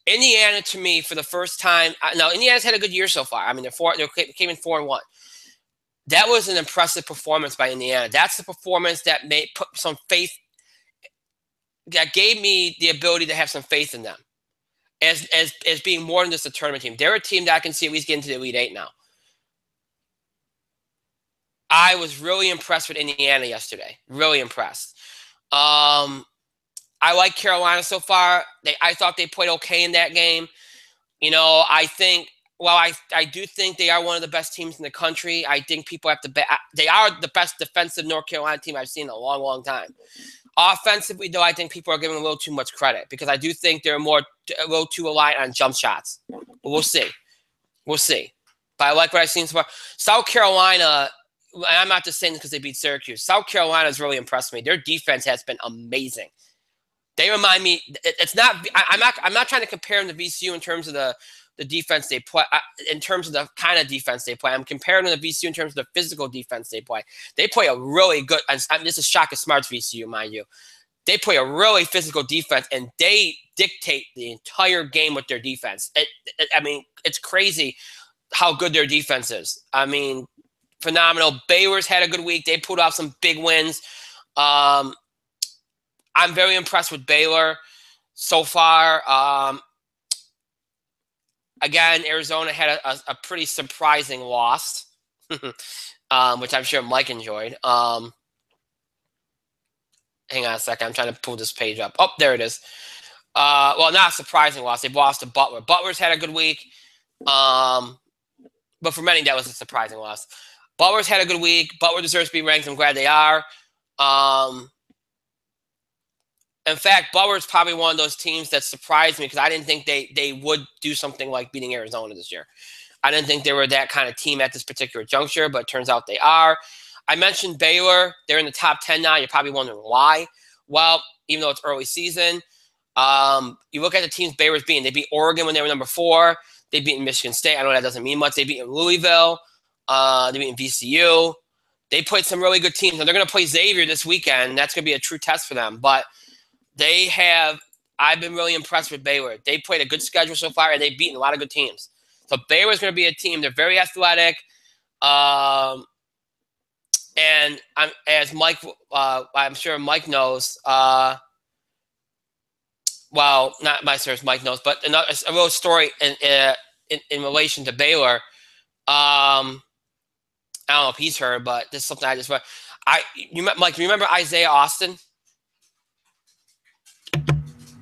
Indiana, to me, for the first time, now Indiana's had a good year so far. I mean, they came in 4-1. That was an impressive performance by Indiana. That's the performance that put some faith, that gave me the ability to have some faith in them as being more than just a tournament team. They're a team that I can see at least get into the Elite Eight now. I was really impressed with Indiana yesterday. Really impressed. I like Carolina so far. I thought they played okay in that game. I think, I do think they are one of the best teams in the country. I think people have to bet. They are the best defensive North Carolina team I've seen in a long, long time. Offensively, though, I think people are giving a little too much credit, because I do think they're a little too reliant on jump shots. But we'll see. We'll see. But I like what I've seen so far. South Carolina, and I'm not just saying this because they beat Syracuse. South Carolina has really impressed me. Their defense has been amazing. They remind me. It's not. I'm not trying to compare them to VCU in terms of the defense they play. In terms of the kind of defense they play, I'm comparing them to VCU in terms of the physical defense they play. They play a really good. This is Shaka Smart's VCU, mind you. They play a really physical defense, and they dictate the entire game with their defense. It's crazy how good their defense is. I mean, phenomenal. Baylor's had a good week. They pulled off some big wins. I'm very impressed with Baylor so far. Again, Arizona had a pretty surprising loss, which I'm sure Mike enjoyed. Hang on a second. I'm trying to pull this page up. Oh, there it is. Well, not a surprising loss. They lost to Butler. Butler's had a good week. But for many, that was a surprising loss. Butler's had a good week. Butler deserves to be ranked. I'm glad they are. In fact, Butler is probably one of those teams that surprised me, because I didn't think they would do something like beating Arizona this year. I didn't think they were that kind of team at this particular juncture, but it turns out they are. I mentioned Baylor. They're in the top 10 now. You're probably wondering why. Well, even though it's early season, you look at the teams Baylor's beating. They beat Oregon when they were number 4. They beat Michigan State. I know that doesn't mean much. They beat Louisville. They beat VCU. They played some really good teams. And they're going to play Xavier this weekend. That's going to be a true test for them. But I've been really impressed with Baylor. They played a good schedule so far, and they've beaten a lot of good teams. So Baylor's going to be a team. They're very athletic. And as Mike, I'm sure Mike knows, well, not my source, Mike knows, but a little story in relation to Baylor. I don't know if he's heard, but this is something I just read. Mike, you remember Isaiah Austin?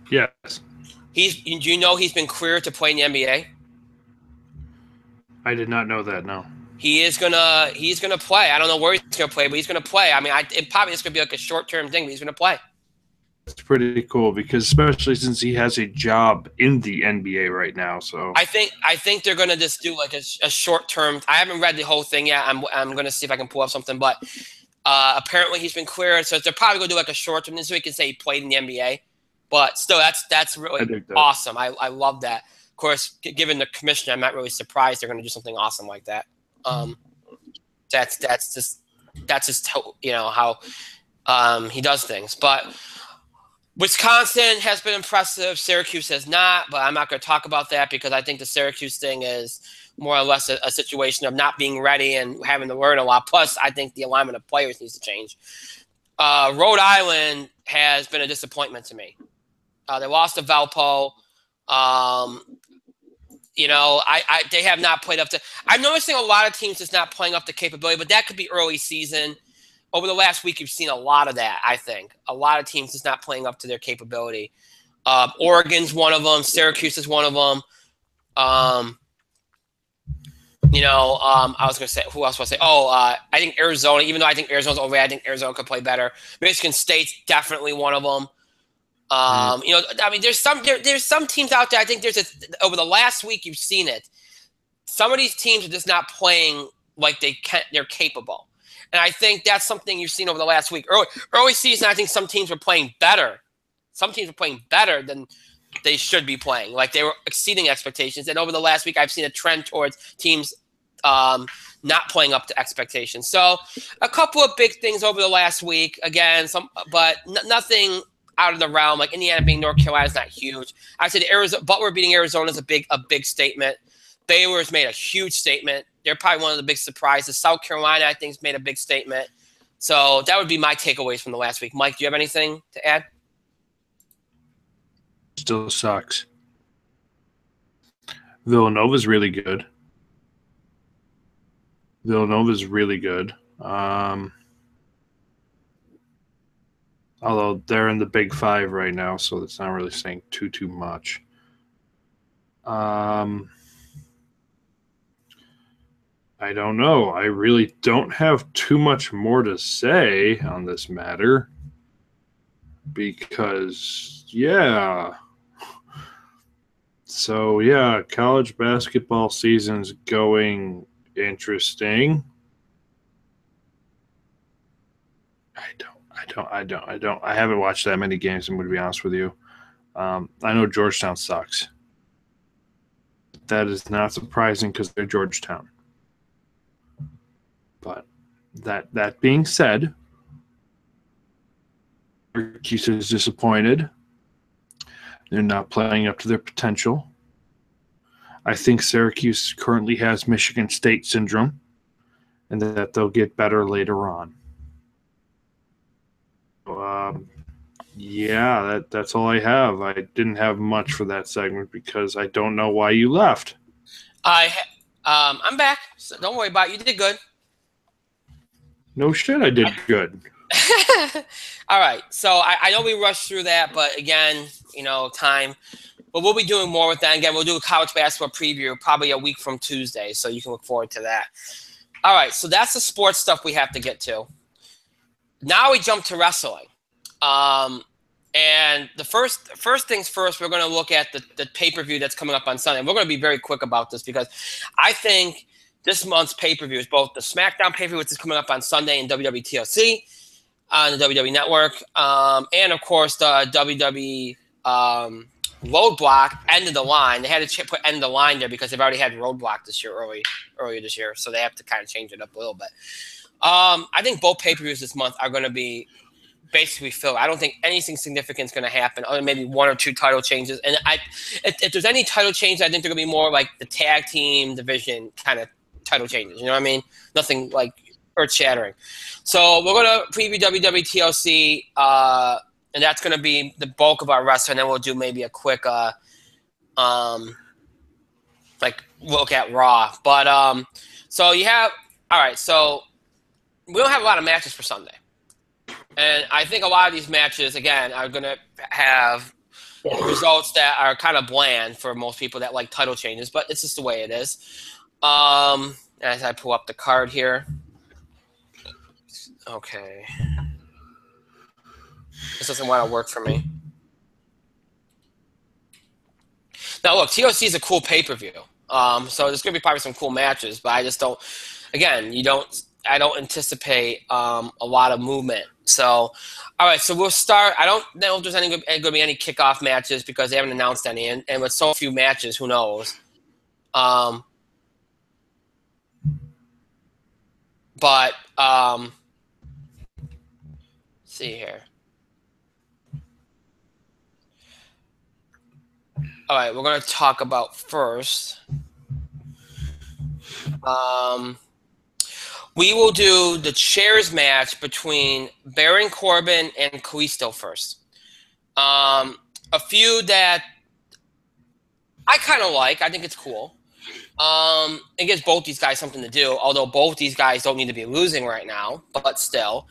Yes. Do you know he's been cleared to play in the NBA? I did not know that. No. He's gonna play. I don't know where he's gonna play, but he's gonna play. I mean, it probably is gonna be like a short-term thing, but he's gonna play. It's pretty cool because especially since he has a job in the NBA right now. So I think they're gonna just do like a short-term. I haven't read the whole thing yet. I'm gonna see if I can pull up something, but apparently he's been cleared, so they're probably gonna do like a short-term so he can say he played in the NBA. But still, that's really awesome. I love that. Of course, given the commissioner, I'm not really surprised they're gonna do something awesome like that. That's just how he does things. But Wisconsin has been impressive. Syracuse has not, but I'm not going to talk about that because I think the Syracuse thing is more or less a situation of not being ready and having to learn a lot. Plus, I think the alignment of players needs to change. Rhode Island has been a disappointment to me. They lost to Valpo. They have not played up to. I'm noticing a lot of teams just not playing up to capability, but that could be early season. Over the last week, you've seen a lot of that. I think a lot of teams just not playing up to their capability. Oregon's one of them. Syracuse is one of them. I was going to say, who else was I say? I think Arizona. Even though I think Arizona's over, I think Arizona could play better. Michigan State's definitely one of them. There's some teams out there. I think over the last week you've seen it. Some of these teams are just not playing like they're capable, and I think that's something you've seen over the last week. Early season, I think some teams were playing better. Some teams were playing better than they should be playing, like they were exceeding expectations. And over the last week, I've seen a trend towards teams not playing up to expectations. So a couple of big things over the last week. Again, but nothing out of the realm. Like Indiana beating North Carolina is not huge. I said Butler beating Arizona is a big statement. Baylor's made a huge statement. They're probably one of the big surprises. South Carolina, I think, has made a big statement. So that would be my takeaways from the last week. Mike, do you have anything to add? Still sucks. Villanova's really good. Although they're in the Big Five right now, so that's not really saying too much. I don't know. I really don't have too much more to say on this matter because, yeah. So, yeah, college basketball season's going interesting. I haven't watched that many games, I'm going to be honest with you. I know Georgetown sucks. That is not surprising because they're Georgetown. But that being said, Syracuse is disappointed. They're not playing up to their potential. I think Syracuse currently has Michigan State syndrome and that they'll get better later on. That's all I have. I didn't have much for that segment because I don't know why you left. I'm back. So don't worry about it. You did good. No shit, I did good. All right. So I know we rushed through that, but again, time. But we'll be doing more with that. Again, we'll do a college basketball preview probably a week from Tuesday, so you can look forward to that. All right. So that's the sports stuff we have to get to. Now we jump to wrestling. And the first things first, we're going to look at the pay-per-view that's coming up on Sunday. And we're going to be very quick about this because I think this month's pay-per-views, both the SmackDown pay-per-view, which is coming up on Sunday, and WWE TLC on the WWE Network, and of course the WWE Roadblock End of the Line. They had to put End of the Line there because they've already had Roadblock this year, earlier this year, so they have to kind of change it up a little bit. I think both pay-per-views this month are going to be basically filled. I don't think anything significant is going to happen, other than maybe 1 or 2 title changes. And if there's any title change, I think they're going to be more like the tag team division kind of title changes. You know what I mean? Nothing like earth-shattering. So we're going to preview WWE TLC, and that's going to be the bulk of our wrestling. And then we'll do maybe a quick like look at Raw. But so you have all right. So we don't have a lot of matches for Sunday. And I think a lot of these matches, again, are going to have results that are kind of bland for most people that like title changes, but it's just the way it is. As I pull up the card here. Okay. This doesn't want to work for me. Now, look, TLC is a cool pay-per-view. So there's going to be probably some cool matches, but I just don't – again, I don't anticipate a lot of movement. So, all right, so we'll start. I don't know if there's going to be any kickoff matches because they haven't announced any. And with so few matches, who knows? But let's see here. All right, we're going to talk about first. We will do the chairs match between Baron Corbin and Kalisto first. A feud that I kind of like. I think it's cool. It gives both these guys something to do, although both these guys don't need to be losing right now, but still.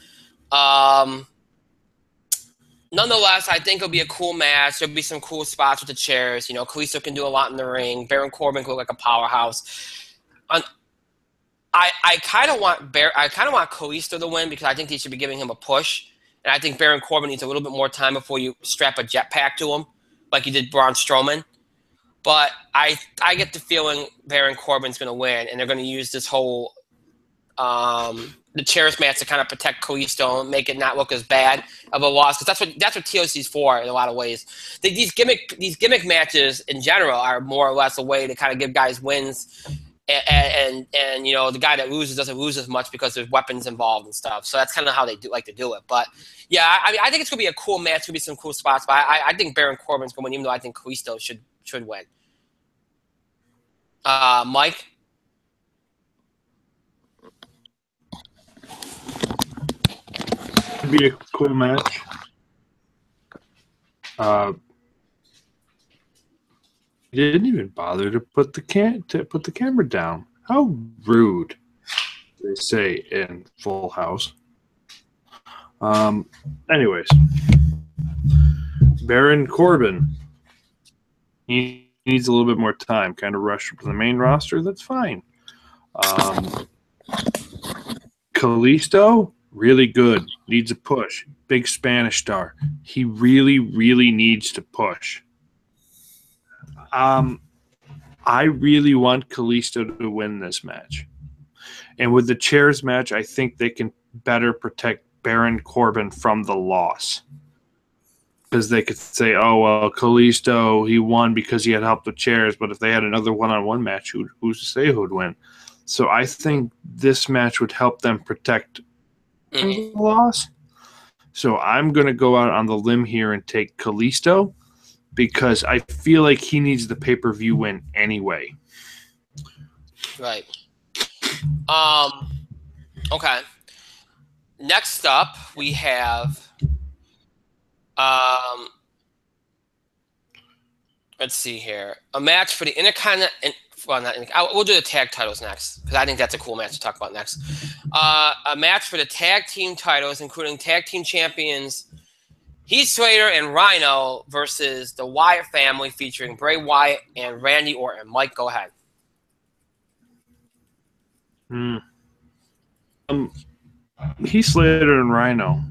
Nonetheless, I think it'll be a cool match. There'll be some cool spots with the chairs. You know, Kalisto can do a lot in the ring. Baron Corbin can look like a powerhouse. I kind of want Kalisto to win because I think they should be giving him a push, and I think Baron Corbin needs a little bit more time before you strap a jetpack to him, like you did Braun Strowman. But I get the feeling Baron Corbin's going to win, and they're going to use this whole the chairs match to kind of protect Kalisto and make it not look as bad of a loss, because that's what TLC's for in a lot of ways. These gimmick matches in general are more or less a way to kind of give guys wins. And you know, the guy that loses doesn't lose as much because there's weapons involved and stuff. So that's kind of how they like to do it. But yeah, I mean, I think it's gonna be a cool match. It's gonna be some cool spots. But I think Baron Corbin's gonna win, even though I think Kalisto should win. Mike. It'd be a cool match. Didn't even bother to put the camera down. How rude, they say in Full House. Anyways, Baron Corbin, he needs a little bit more time. Kind of rushed to the main roster. That's fine. Kalisto, really good. Needs a push. Big Spanish star. He really, really needs to push. I really want Kalisto to win this match. And with the chairs match, I think they can better protect Baron Corbin from the loss. Because they could say, oh, well, Kalisto, he won because he had help with chairs. But if they had another one-on-one match, who's to say who would win? So I think this match would help them protect the loss. So I'm going to go out on the limb here and take Kalisto, because I feel like he needs the pay-per-view win anyway. Right. Okay. Next up, we have let's see here. A match for the Intercontinental. Well, we'll do the tag titles next, because I think that's a cool match to talk about next. A match for the tag team titles, including tag team champions Heath Slater and Rhino versus the Wyatt family, featuring Bray Wyatt and Randy Orton. Mike, go ahead. Heath Slater and Rhino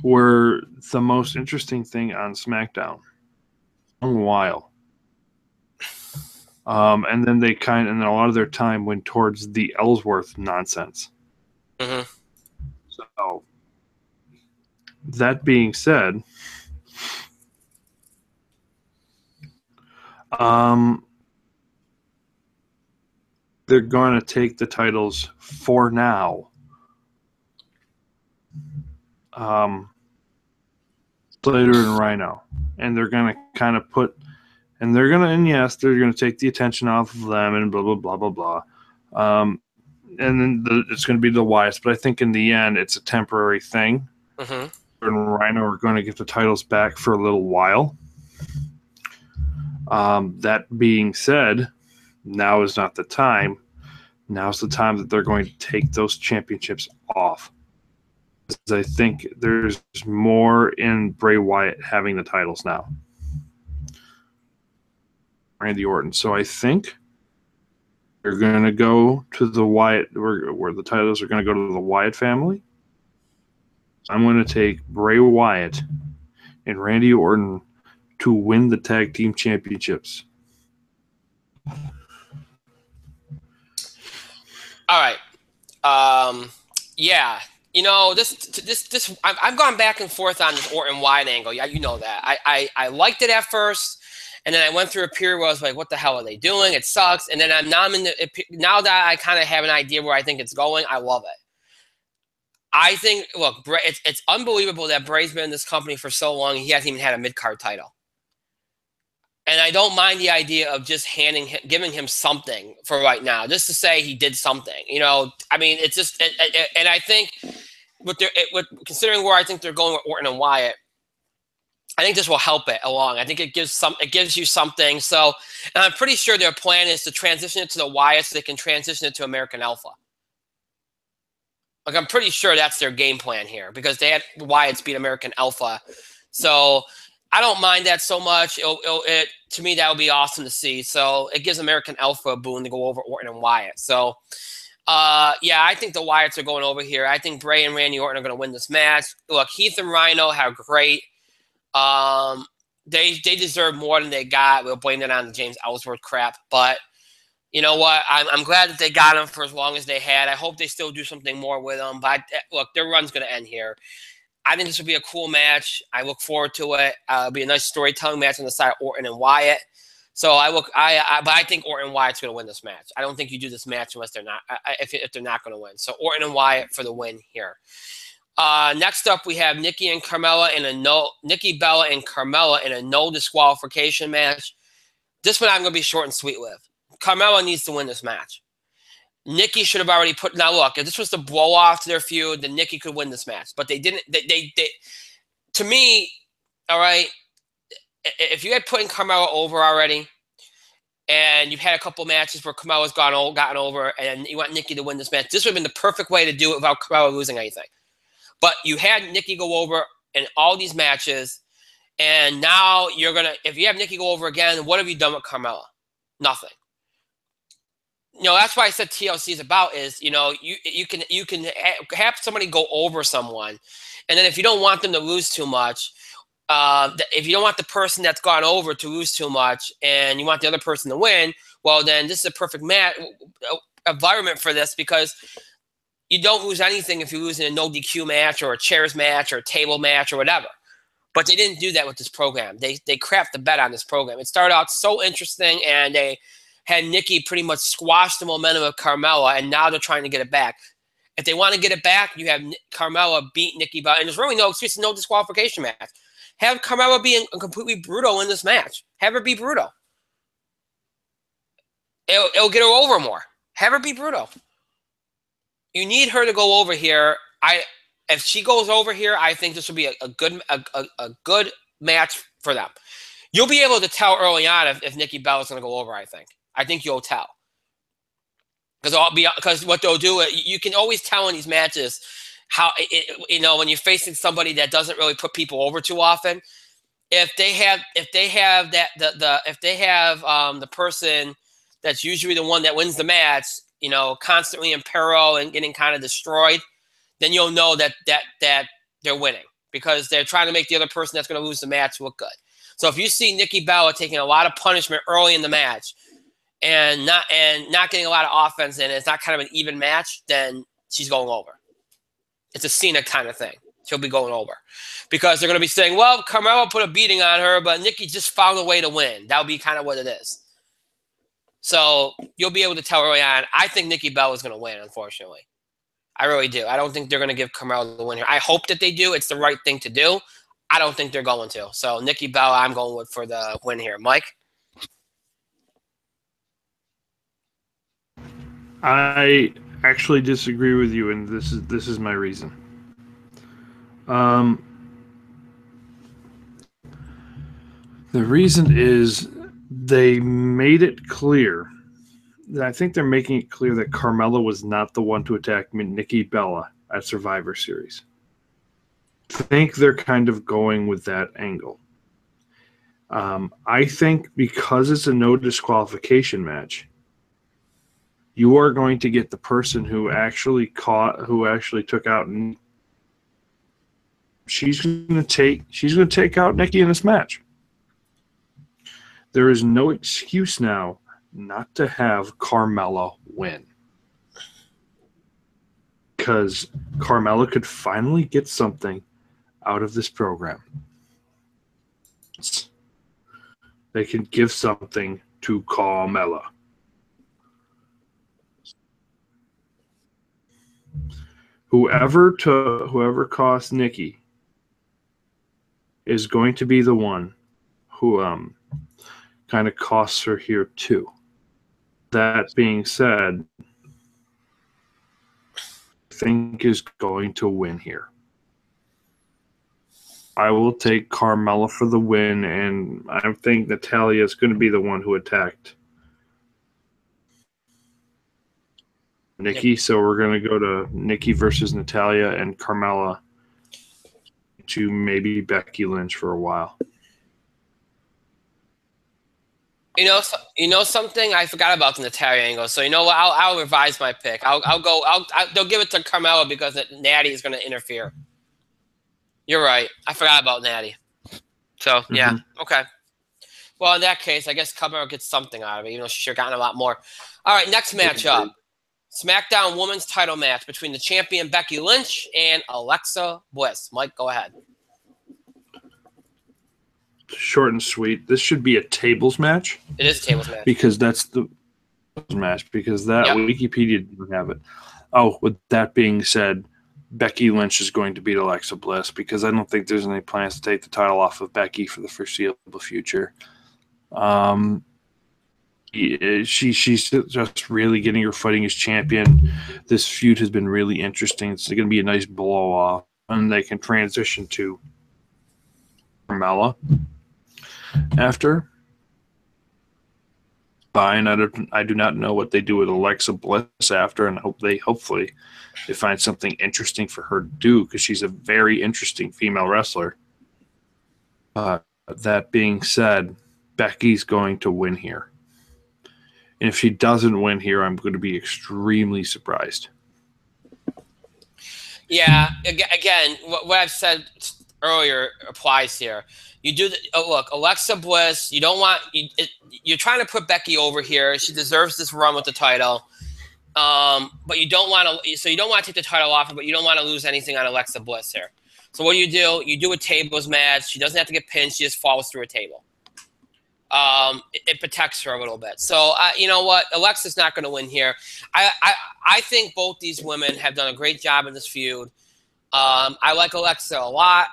were the most interesting thing on SmackDown in a while. And then and then a lot of their time went towards the Ellsworth nonsense. Mm-hmm. So, that being said, they're going to take the titles for now. Slater and Rhino, and they're going to kind of yes, they're going to take the attention off of them and blah blah blah blah blah. And then it's going to be the Wyatts, but I think in the end it's a temporary thing. Mm-hmm. And Rhino are going to get the titles back for a little while. That being said, now is not the time. Now's the time that they're going to take those championships off. I think there's more in Bray Wyatt having the titles now. Randy Orton. So I think they're going to go to the Wyatt, where the titles are going to go to the Wyatt family. I'm going to take Bray Wyatt and Randy Orton to win the tag team championships. All right. Yeah. You know, I've gone back and forth on this Orton Wyatt angle. Yeah, you know that. I liked it at first, and then I went through a period where I was like, "What the hell are they doing? It sucks." And then now that I kind of have an idea where I think it's going, I love it. I think, look, it's unbelievable that Bray's been in this company for so long. He hasn't even had a mid-card title. And I don't mind the idea of just giving him something for right now, just to say he did something. You know, I mean, it's just, and I think considering where I think they're going with Orton and Wyatt, I think this will help it along. I think it gives you something. So, and I'm pretty sure their plan is to transition it to the Wyatts so they can transition it to American Alpha. Like, I'm pretty sure that's their game plan here because they had Wyatts beat American Alpha. So I don't mind that so much. To me, that would be awesome to see. So it gives American Alpha a boon to go over Orton and Wyatt. So, yeah, I think the Wyatts are going over here. I think Bray and Randy Orton are going to win this match. Look, Heath and Rhino have great. They deserve more than they got. We'll blame it on the James Ellsworth crap. But you know what? I'm glad that they got him for as long as they had. I hope they still do something more with him. But look, their run's going to end here. I think this will be a cool match. I look forward to it. It'll be a nice storytelling match on the side of Orton and Wyatt. So but I think Orton and Wyatt's going to win this match. I don't think you do this match unless they're not, if they're not going to win. So Orton and Wyatt for the win here. Next up, we have Nikki Bella and Carmella in a no disqualification match. This one I'm going to be short and sweet with. Carmella needs to win this match. Nikki should have already put. Now look, if this was the blow off to their feud, then Nikki could win this match. But they didn't. They to me, all right. If you had put in Carmella over already, and you've had a couple matches where Carmella's gotten over, and you want Nikki to win this match, this would have been the perfect way to do it without Carmella losing anything. But you had Nikki go over in all these matches, and now you're gonna. If you have Nikki go over again, what have you done with Carmella? Nothing. You know, that's why I said TLC is about is, you know, you can have somebody go over someone, and then if you don't want them to lose too much, if you don't want the person that's gone over to lose too much, and you want the other person to win, well, then this is a perfect environment for this because you don't lose anything if you lose in a no DQ match or a chairs match or a table match or whatever. But they didn't do that with this program. They crapped the bed on this program. It started out so interesting, and they had Nikki pretty much squash the momentum of Carmella, and now they're trying to get it back. If they want to get it back, you have Carmella beat Nikki Bella, and there's really no excuse, no disqualification match. Have Carmella be completely brutal in this match. Have her be brutal. It'll get her over more. Have her be brutal. You need her to go over here. If she goes over here, I think this will be a good match for them. You'll be able to tell early on if Nikki Bella's going to go over, I think you'll tell. Because what they'll do, you can always tell in these matches how, you know, when you're facing somebody that doesn't really put people over too often, if they have the person that's usually the one that wins the match, you know, constantly in peril and getting kind of destroyed, then you'll know that they're winning because they're trying to make the other person that's going to lose the match look good. So if you see Nikki Bella taking a lot of punishment early in the match and not getting a lot of offense in, it's not kind of an even match, then she's going over. It's a Cena kind of thing. She'll be going over because they're going to be saying, well, Carmella put a beating on her, but Nikki just found a way to win. That would be kind of what it is. So you'll be able to tell early on. I think Nikki Bella is going to win, unfortunately. I really do. I don't think they're going to give Carmella the win here. I hope that they do. It's the right thing to do. I don't think they're going to. So Nikki Bella, I'm going with for the win here. Mike? I actually disagree with you, and this is my reason. The reason is they made it clear. I think they're making it clear that Carmella was not the one to attack Nikki Bella at Survivor Series. I think they're kind of going with that angle. I think because it's a no disqualification match, you are going to get the person who actually took out. She's going to take out Nikki in this match. There is no excuse now not to have Carmella win, because Carmella could finally get something out of this program. They can give something to Carmella. Whoever costs Nikki is going to be the one who kind of costs her here too. That being said, I think is going to win here. I will take Carmella for the win, and I think Natalya is going to be the one who attacked Nikki. So we're going to go to Nikki versus Natalya and Carmella to maybe Becky Lynch for a while. You know something? I forgot about the Natalya angle. So you know what? I'll revise my pick. They'll give it to Carmella because Natty is going to interfere. You're right. I forgot about Natty. So yeah, okay. Well, in that case, I guess Carmella gets something out of it. You know, she should have gotten a lot more. All right, next matchup: SmackDown Women's Title match between the champion Becky Lynch and Alexa Bliss. Mike, go ahead. Short and sweet. This should be a tables match. It is a tables match. Because that's the match. Because that Wikipedia didn't have it. Oh, with that being said, Becky Lynch is going to beat Alexa Bliss because I don't think there's any plans to take the title off of Becky for the foreseeable future. She's just really getting her footing as champion. This feud has been really interesting. It's going to be a nice blow off, and they can transition to Carmella after. Fine. I do not know what they do with Alexa Bliss after, and hopefully they find something interesting for her to do because she's a very interesting female wrestler. That being said, Becky's going to win here. And if she doesn't win here, I'm going to be extremely surprised. Yeah, again, what I've said earlier applies here. You do look, Alexa Bliss. You don't want you're trying to put Becky over here. She deserves this run with the title, but you don't want to. So you don't want to take the title off her, but you don't want to lose anything on Alexa Bliss here. So what do? You do a tables match. She doesn't have to get pinned. She just falls through a table. It protects her a little bit. So you know what? Alexa's not going to win here. I think both these women have done a great job in this feud. I like Alexa a lot.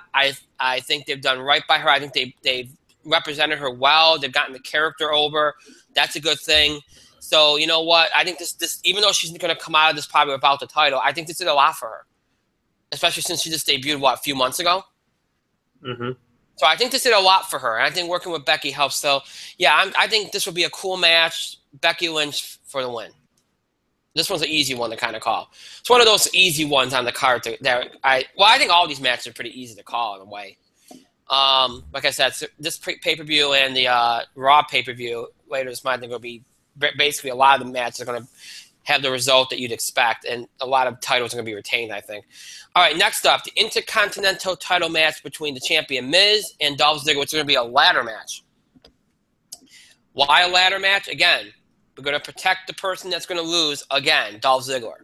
I think they've done right by her. I think they've represented her well. They've gotten the character over. That's a good thing. So you know what? I think this even though she's going to come out of this probably without the title, I think this did a lot for her, especially since she just debuted a few months ago. Mm-hmm. So I think this did a lot for her, and I think working with Becky helps. So yeah, I think this will be a cool match. Becky Lynch for the win. This one's an easy one to kind of call. It's one of those easy ones on the card. I think all these matches are pretty easy to call in a way. Like I said, this pay-per-view and the Raw pay-per-view later this month are going to be basically a lot of the matches are going to have the result that you'd expect, and a lot of titles are going to be retained, I think. All right, next up, the Intercontinental title match between the champion Miz and Dolph Ziggler, which is going to be a ladder match. Why a ladder match? Again, We're going to protect the person that's going to lose again, Dolph Ziggler.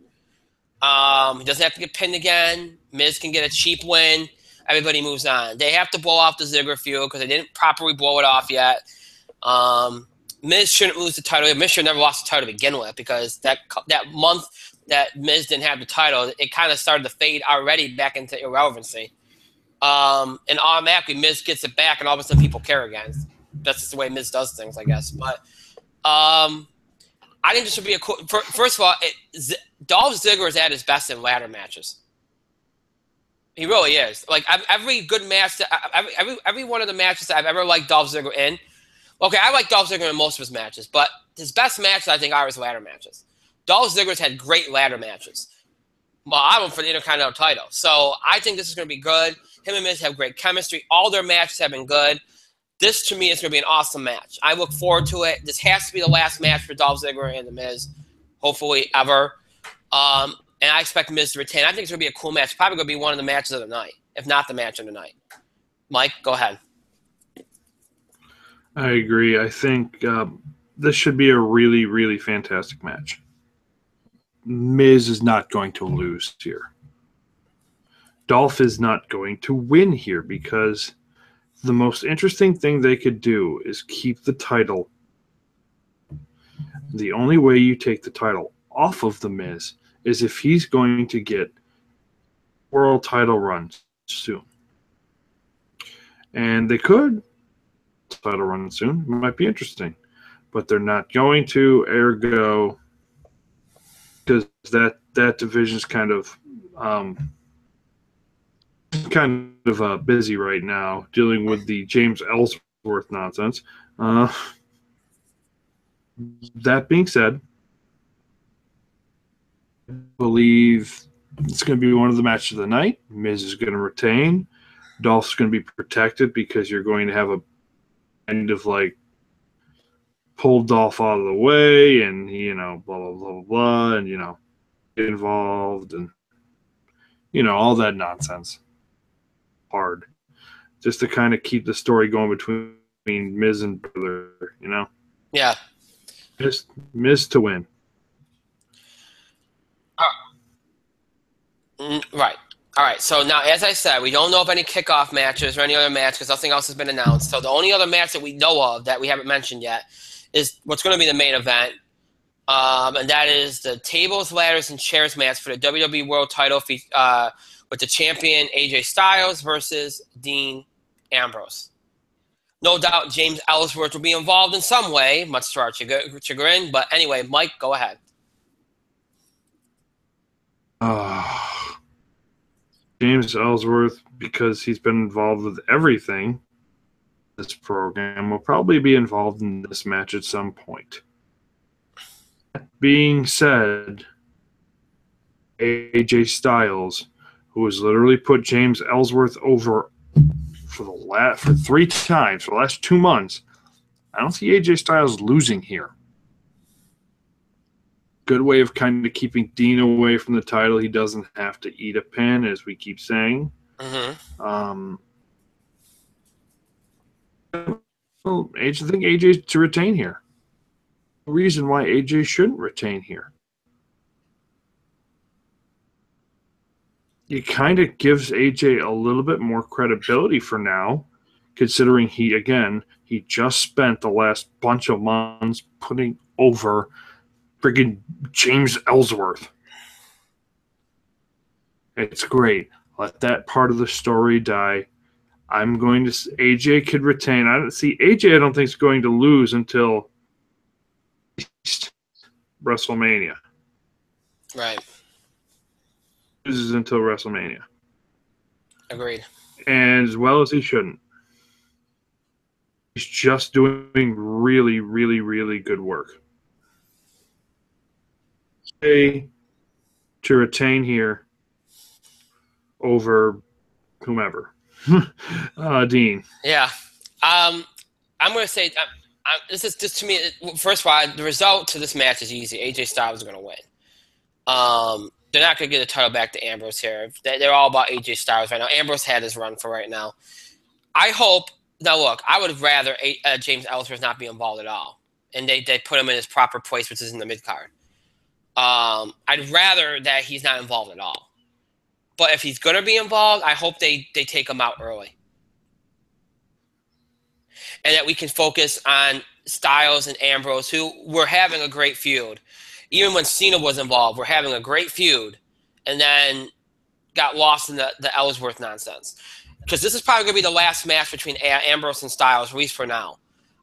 He doesn't have to get pinned again. Miz can get a cheap win. Everybody moves on. They have to blow off the Ziggler feud because they didn't properly blow it off yet. Miz shouldn't lose the title. Miz should have never lost the title to begin with because that month that Miz didn't have the title, it kind of started to fade already back into irrelevancy. And automatically Miz gets it back, and all of a sudden people care again. That's just the way Miz does things, I guess. But I think this would be a cool. First of all, Dolph Ziggler is at his best in ladder matches. He really is. Like every good match, every one of the matches that I've ever liked Dolph Ziggler in. Okay, I like Dolph Ziggler in most of his matches, but his best matches I think are his ladder matches. Dolph Ziggler's had great ladder matches. Well, I went for the Intercontinental title, so I think this is going to be good. Him and Miz have great chemistry. All their matches have been good. This, to me, is going to be an awesome match. I look forward to it. This has to be the last match for Dolph Ziggler and The Miz, hopefully ever. And I expect Miz to retain. I think it's going to be a cool match. Probably going to be one of the matches of the night, if not the match of the night. Mike, go ahead. I agree. I think this should be a really, really fantastic match. Miz is not going to lose here. Dolph is not going to win here because the most interesting thing they could do is keep the title. The only way you take the title off of The Miz is if he's going to get world title run soon. And they could title run soon. It might be interesting. But they're not going to, ergo, because that division's kind of busy right now dealing with the James Ellsworth nonsense. That being said, I believe it's going to be one of the matches of the night. Miz is going to retain. Dolph's going to be protected because you're going to have a kind of like pull Dolph out of the way and, blah, blah, blah, blah, blah, and, get involved and, all that nonsense. Hard. Just to kind of keep the story going between Miz and Brother, Yeah. Miz to win. Right. All right. So now, as I said, we don't know of any kickoff matches or any other match because nothing else has been announced. So the only other match that we know of that we haven't mentioned yet is what's going to be the main event. And that is the tables, ladders, and chairs match for the WWE World Title with the champion AJ Styles versus Dean Ambrose. No doubt James Ellsworth will be involved in some way, much to our chagrin. But anyway, Mike, go ahead. James Ellsworth, because he's been involved with everything, this program will probably be involved in this match at some point. That being said, AJ Styles, who has literally put James Ellsworth over for 3 times for the last 2 months, I don't see AJ Styles losing here. Good way of kind of keeping Dean away from the title. He doesn't have to eat a pin, as we keep saying. Mm-hmm. I think AJ to retain here. No reason why AJ shouldn't retain here. It kind of gives AJ a little bit more credibility for now, considering he just spent the last bunch of months putting over friggin' James Ellsworth. It's great. Let that part of the story die. AJ could retain. I don't think is going to lose until WrestleMania. Right. Loses until WrestleMania. Agreed. And as well as he shouldn't. He's just doing really, really, really good work. To retain here over whomever. Dean. Yeah. I'm going to say this is just to me. First of all, the result to this match is easy. AJ Styles is going to win. They're not going to get the title back to Ambrose here. They're all about AJ Styles right now. Ambrose had his run for right now. I hope. Now, look, I would rather James Ellsworth not be involved at all. and they put him in his proper place, which is in the mid card. I'd rather that he's not involved at all. But if he's going to be involved, I hope they take him out early. And that we can focus on Styles and Ambrose, who were having a great feud. Even when Cena was involved, we're having a great feud. And then got lost in the Ellsworth nonsense. Because this is probably going to be the last match between Ambrose and Styles, at least for now.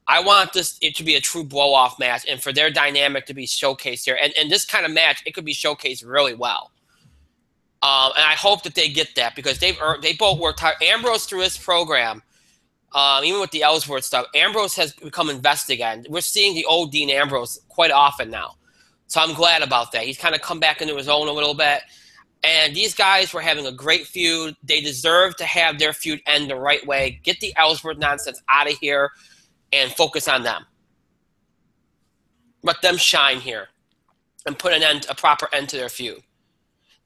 I want it to be a true blow-off match and for their dynamic to be showcased here. And this kind of match, it could be showcased really well. And I hope that they get that because they both worked hard. Ambrose, through his program, even with the Ellsworth stuff, Ambrose has become invested again. We're seeing the old Dean Ambrose quite often now. So I'm glad about that. He's kind of come back into his own a little bit. And these guys were having a great feud. They deserve to have their feud end the right way. Get the Ellsworth nonsense out of here and focus on them. Let them shine here and put a proper end to their feud.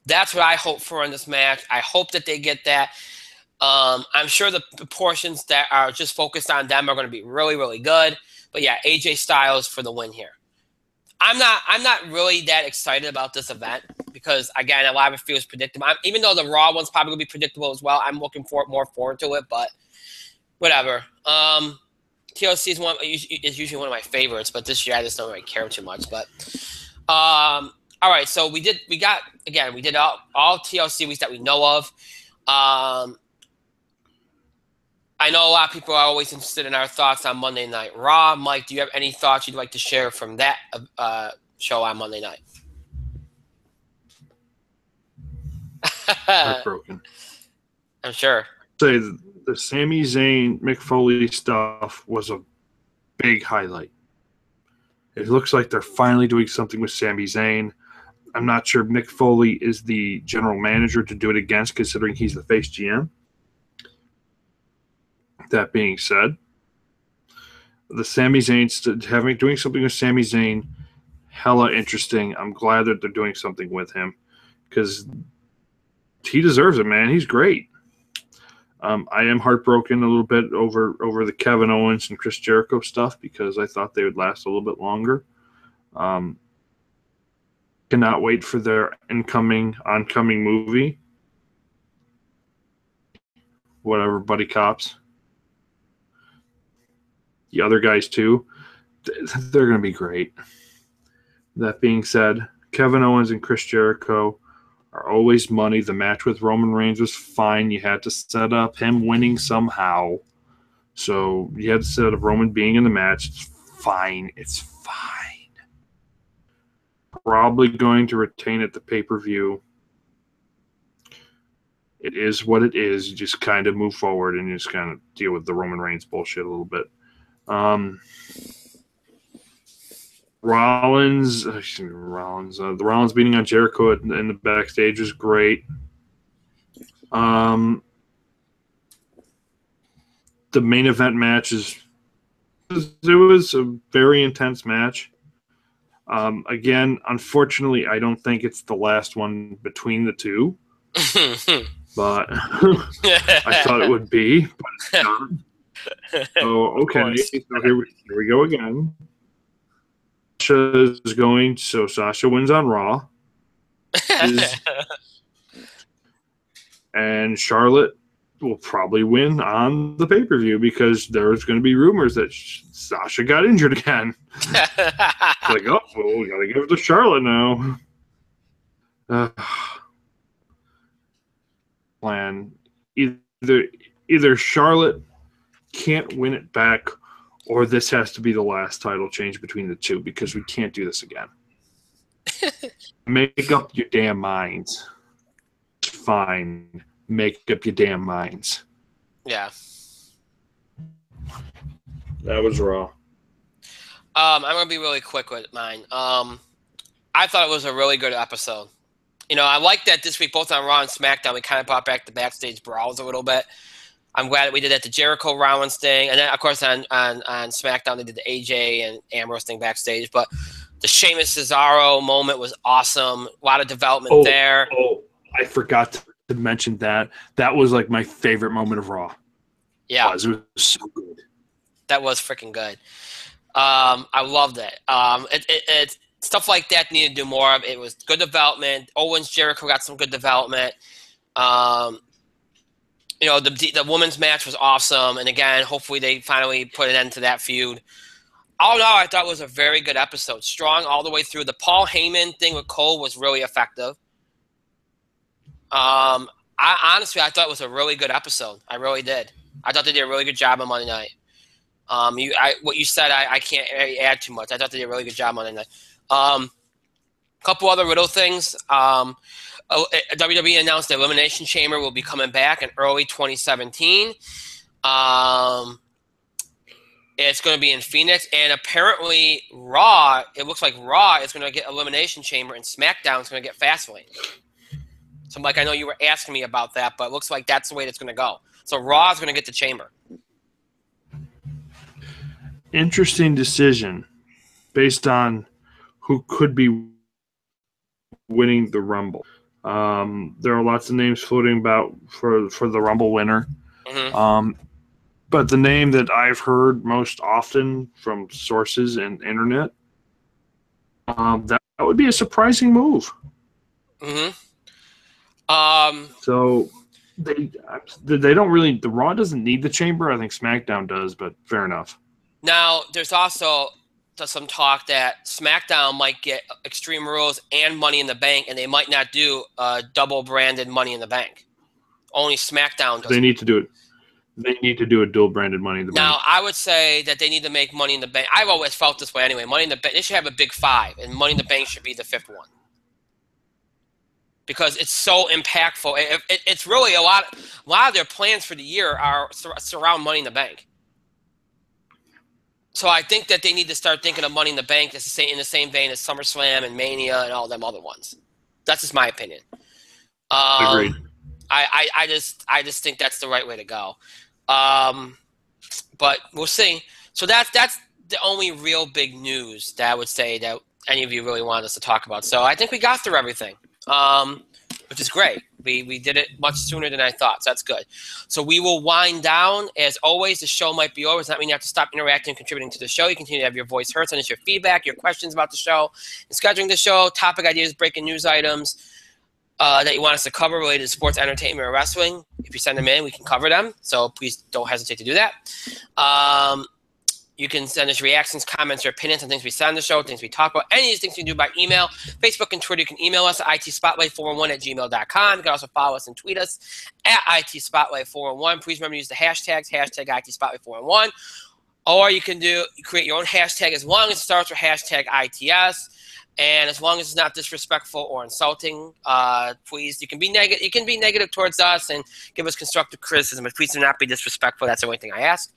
That's what I hope for in this match. I hope that they get that. I'm sure the portions that are just focused on them are going to be really, really good. But yeah, AJ Styles for the win here. I'm not really that excited about this event because, again, a lot of it feels predictable. Even though the Raw one's probably going to be predictable as well, I'm looking more forward to it, but whatever. TLC is usually one of my favorites, but this year I just don't really care too much. But all right, so we did all TLC weeks that we know of. I know a lot of people are always interested in our thoughts on Monday Night Raw. Mike, do you have any thoughts you'd like to share from that show on Monday night? Heartbroken. I'm sure. Say the Sami Zayn Mick Foley stuff was a big highlight. It looks like they're finally doing something with Sami Zayn. I'm not sure Mick Foley is the general manager to do it against, considering he's the face GM. That being said, the Sami Zayn doing something with Sami Zayn, hella interesting. I'm glad that they're doing something with him because he deserves it, man. He's great. I am heartbroken a little bit over the Kevin Owens and Chris Jericho stuff because I thought they would last a little bit longer. Cannot wait for their oncoming movie. Whatever, Buddy Cops. The other guys too, they're going to be great. That being said, Kevin Owens and Chris Jericho are always money. The match with Roman Reigns was fine. You had to set up him winning somehow. So you had to set up Roman being in the match. It's fine. It's fine. Probably going to retain at the pay-per-view. It is what it is. You just kind of move forward and you just kind of deal with the Roman Reigns bullshit a little bit. Rollins, the Rollins beating on Jericho in the backstage was great. The main event match it was a very intense match. Again, unfortunately, I don't think it's the last one between the two, but I thought it would be. But it's not. So, okay, so here we go again. Sasha wins on Raw. And Charlotte will probably win on the pay-per-view because there's going to be rumors that Sasha got injured again. It's like, oh, well, we got to give it to Charlotte now. Plan. Either Charlotte can't win it back, or this has to be the last title change between the two because we can't do this again. Make up your damn minds. It's fine. Make up your damn minds. Yeah. That was Raw. I'm going to be really quick with mine. I thought it was a really good episode. You know, I like that this week, both on Raw and SmackDown, we kind of brought back the backstage brawls a little bit. I'm glad that we did that, the Jericho Rollins thing. And then, of course, on SmackDown, they did the AJ and Ambrose thing backstage. But the Sheamus Cesaro moment was awesome. A lot of development there. Oh, I forgot to mention that. That was like my favorite moment of Raw. Yeah. It was so good. That was freaking good. I loved it. It stuff like that needed to do more of. It was good development. Owens Jericho got some good development. The women's match was awesome, and again, hopefully they finally put an end to that feud. All in all, I thought it was a very good episode. Strong all the way through. The Paul Heyman thing with Cole was really effective. I thought it was a really good episode. I really did. I thought they did a really good job on Monday night. What you said, I can't add too much. I thought they did a really good job Monday night. A couple other little things. WWE announced the Elimination Chamber will be coming back in early 2017. It's going to be in Phoenix, and apparently Raw, it looks like Raw is going to get Elimination Chamber, and SmackDown is going to get Fastlane. So, Mike, I know you were asking me about that, but it looks like that's the way it's going to go. So Raw is going to get the Chamber. Interesting decision based on who could be winning the Rumble. There are lots of names floating about for the Rumble winner. Mm-hmm. But the name that I've heard most often from sources and internet, that would be a surprising move. Mm-hmm. So they don't really. The Raw doesn't need the Chamber. I think SmackDown does, but fair enough. Now there's also some talk that SmackDown might get Extreme Rules and Money in the Bank, and they might not do double branded Money in the Bank. Only SmackDown does. They need to do it. They need to do a dual branded Money in the Bank. Now, I would say that they need to make Money in the Bank. I've always felt this way anyway. Money in the Bank. They should have a big five, and Money in the Bank should be the fifth one. Because it's so impactful. It's really a lot of their plans for the year are surround Money in the Bank. So I think that they need to start thinking of Money in the Bank in the same vein as SummerSlam and Mania and all them other ones. That's just my opinion. Agreed. I just think that's the right way to go. But we'll see. So that's the only real big news that I would say that any of you really wanted us to talk about. So I think we got through everything, which is great. We did it much sooner than I thought, so that's good. So we will wind down. As always, the show might be over. It's not mean you have to stop interacting and contributing to the show. You continue to have your voice heard. Send us your feedback, your questions about the show, and scheduling the show, topic ideas, breaking news items that you want us to cover related to sports, entertainment, or wrestling. If you send them in, we can cover them. So please don't hesitate to do that. You can send us reactions, comments, or opinions on things we said on the show, things we talk about. Any of these things you can do by email, Facebook, and Twitter. You can email us at itspotlight411@gmail.com. You can also follow us and tweet us at itspotlight411. Please remember to use the hashtags, hashtag itspotlight411. Or you can create your own hashtag as long as it starts with hashtag ITS. And as long as it's not disrespectful or insulting, please, you can be negative. You can be negative towards us and give us constructive criticism, but please do not be disrespectful. That's the only thing I ask.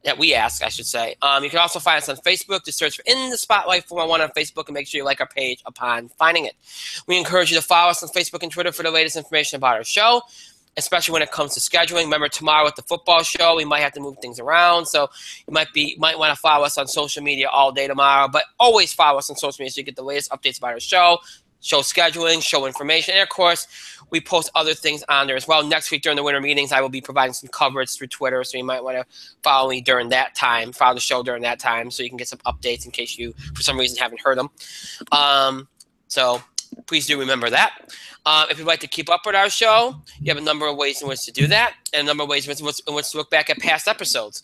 That we ask, I should say. You can also find us on Facebook. Just search for In the Spotlight 411 on Facebook and make sure you like our page upon finding it. We encourage you to follow us on Facebook and Twitter for the latest information about our show, especially when it comes to scheduling. Remember, tomorrow at the football show, we might have to move things around, so you might want to follow us on social media all day tomorrow, but always follow us on social media so you get the latest updates about our show scheduling, show information, and of course, we post other things on there as well. Next week during the winter meetings, I will be providing some coverage through Twitter, so you might want to follow me during that time, follow the show during that time, so you can get some updates in case you, for some reason, haven't heard them. So please do remember that. If you'd like to keep up with our show, you have a number of ways in which to do that, and a number of ways in which to look back at past episodes.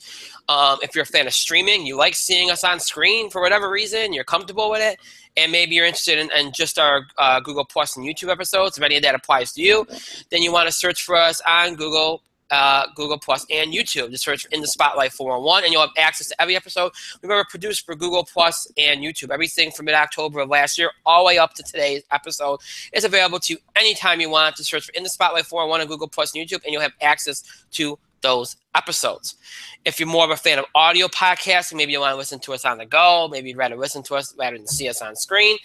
If you're a fan of streaming, you like seeing us on screen for whatever reason, you're comfortable with it, and maybe you're interested in just our Google Plus and YouTube episodes, if any of that applies to you, then you want to search for us on Google Plus and YouTube. Just search In the Spotlight 411, and you'll have access to every episode we've ever produced for Google Plus and YouTube. Everything from mid-October of last year all the way up to today's episode is available to you anytime you want. To search for In the Spotlight 411 on Google Plus and YouTube, and you'll have access to those episodes. If you're more of a fan of audio podcasting, maybe you want to listen to us on the go, maybe you'd rather listen to us rather than see us on screen.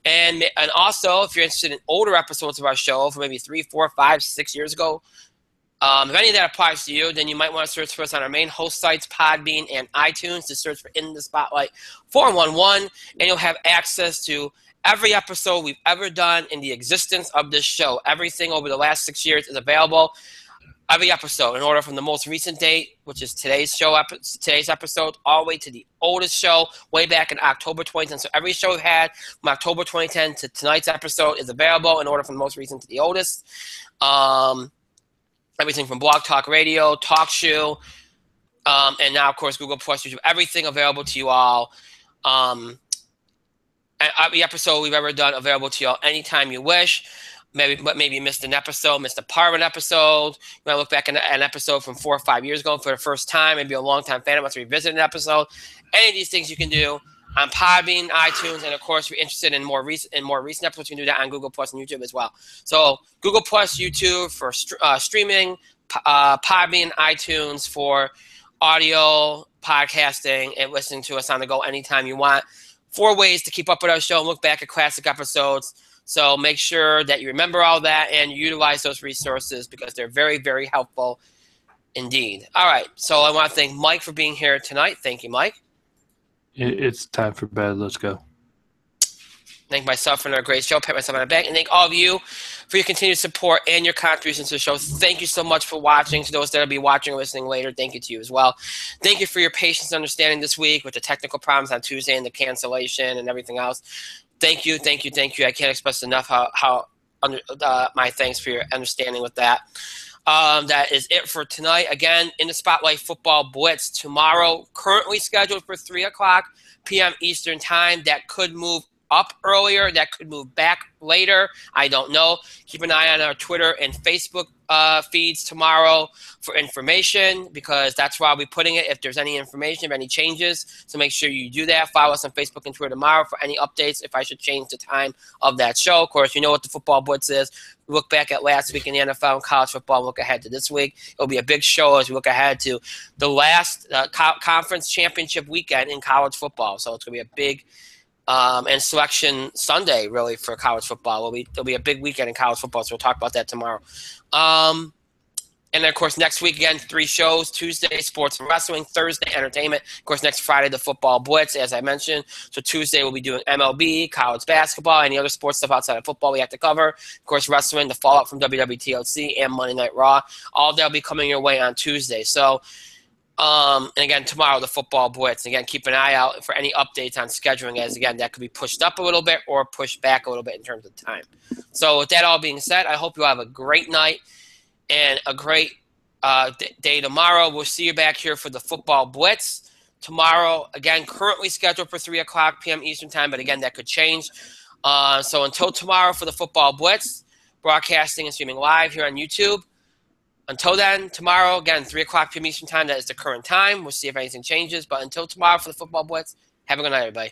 And also, if you're interested in older episodes of our show from maybe 3, 4, 5, 6 years ago, if any of that applies to you, then you might want to search for us on our main host sites, Podbean and iTunes. To search for In the Spotlight 411, and you'll have access to every episode we've ever done in the existence of this show. Everything over the last 6 years is available every episode in order from the most recent date, which is today's episode, all the way to the oldest show way back in October 2010. So every show we've had from October 2010 to tonight's episode is available in order from the most recent to the oldest. Everything from Blog Talk Radio, Talk Show, and now, of course, Google Plus, YouTube, everything available to you all. And every episode we've ever done available to you all anytime you wish. Maybe you missed an episode, missed a part of an episode. You might look back at an episode from 4 or 5 years ago for the first time. Maybe a long-time fan wants to revisit an episode. Any of these things you can do on Podbean, iTunes, and of course, if you're interested in more recent episodes, you can do that on Google Plus and YouTube as well. So Google Plus, YouTube for streaming, Podbean, iTunes for audio, podcasting, and listening to us on the go anytime you want. 4 ways to keep up with our show and look back at classic episodes. So make sure that you remember all that and you utilize those resources because they're very, very helpful indeed. All right. So I want to thank Mike for being here tonight. Thank you, Mike. It's time for bed. Let's go. Thank myself for another great show. Pat myself on the back. And thank all of you for your continued support and your contributions to the show. Thank you so much for watching. To those that will be watching or listening later, thank you to you as well. Thank you for your patience and understanding this week with the technical problems on Tuesday and the cancellation and everything else. Thank you, thank you, thank you. I can't express enough my thanks for your understanding with that. That is it for tonight. Again, in the Spotlight Football Blitz tomorrow, currently scheduled for 3 o'clock p.m. Eastern Time. That could move up earlier. That could move back later. I don't know. Keep an eye on our Twitter and Facebook feeds tomorrow for information because that's where I'll be putting it if there's any information, if any changes. So make sure you do that. Follow us on Facebook and Twitter tomorrow for any updates if I should change the time of that show. Of course, you know what the Football Blitz is. We look back at last week in the NFL and college football and look ahead to this week. It'll be a big show as we look ahead to the last conference championship weekend in college football. So it's going to be a big and Selection Sunday, really, for college football. There'll be a big weekend in college football, so we'll talk about that tomorrow. And then, of course, next week, again, 3 shows. Tuesday, sports and wrestling. Thursday, entertainment. Of course, next Friday, the football blitz, as I mentioned. So Tuesday, we'll be doing MLB, college basketball, any other sports stuff outside of football we have to cover. Of course, wrestling, the fallout from WWE TLC, and Monday Night Raw. All of that will be coming your way on Tuesday. So, and again, tomorrow, the football blitz. Again, keep an eye out for any updates on scheduling, as, again, that could be pushed up a little bit or pushed back a little bit in terms of time. So with that all being said, I hope you have a great night and a great day tomorrow. We'll see you back here for the football blitz tomorrow. Again, currently scheduled for 3 o'clock p.m. Eastern Time, but again, that could change. So until tomorrow for the football blitz, broadcasting and streaming live here on YouTube. Until then, tomorrow, again, 3 o'clock p.m. Eastern Time, that is the current time. We'll see if anything changes. But until tomorrow for the football blitz, have a good night, everybody.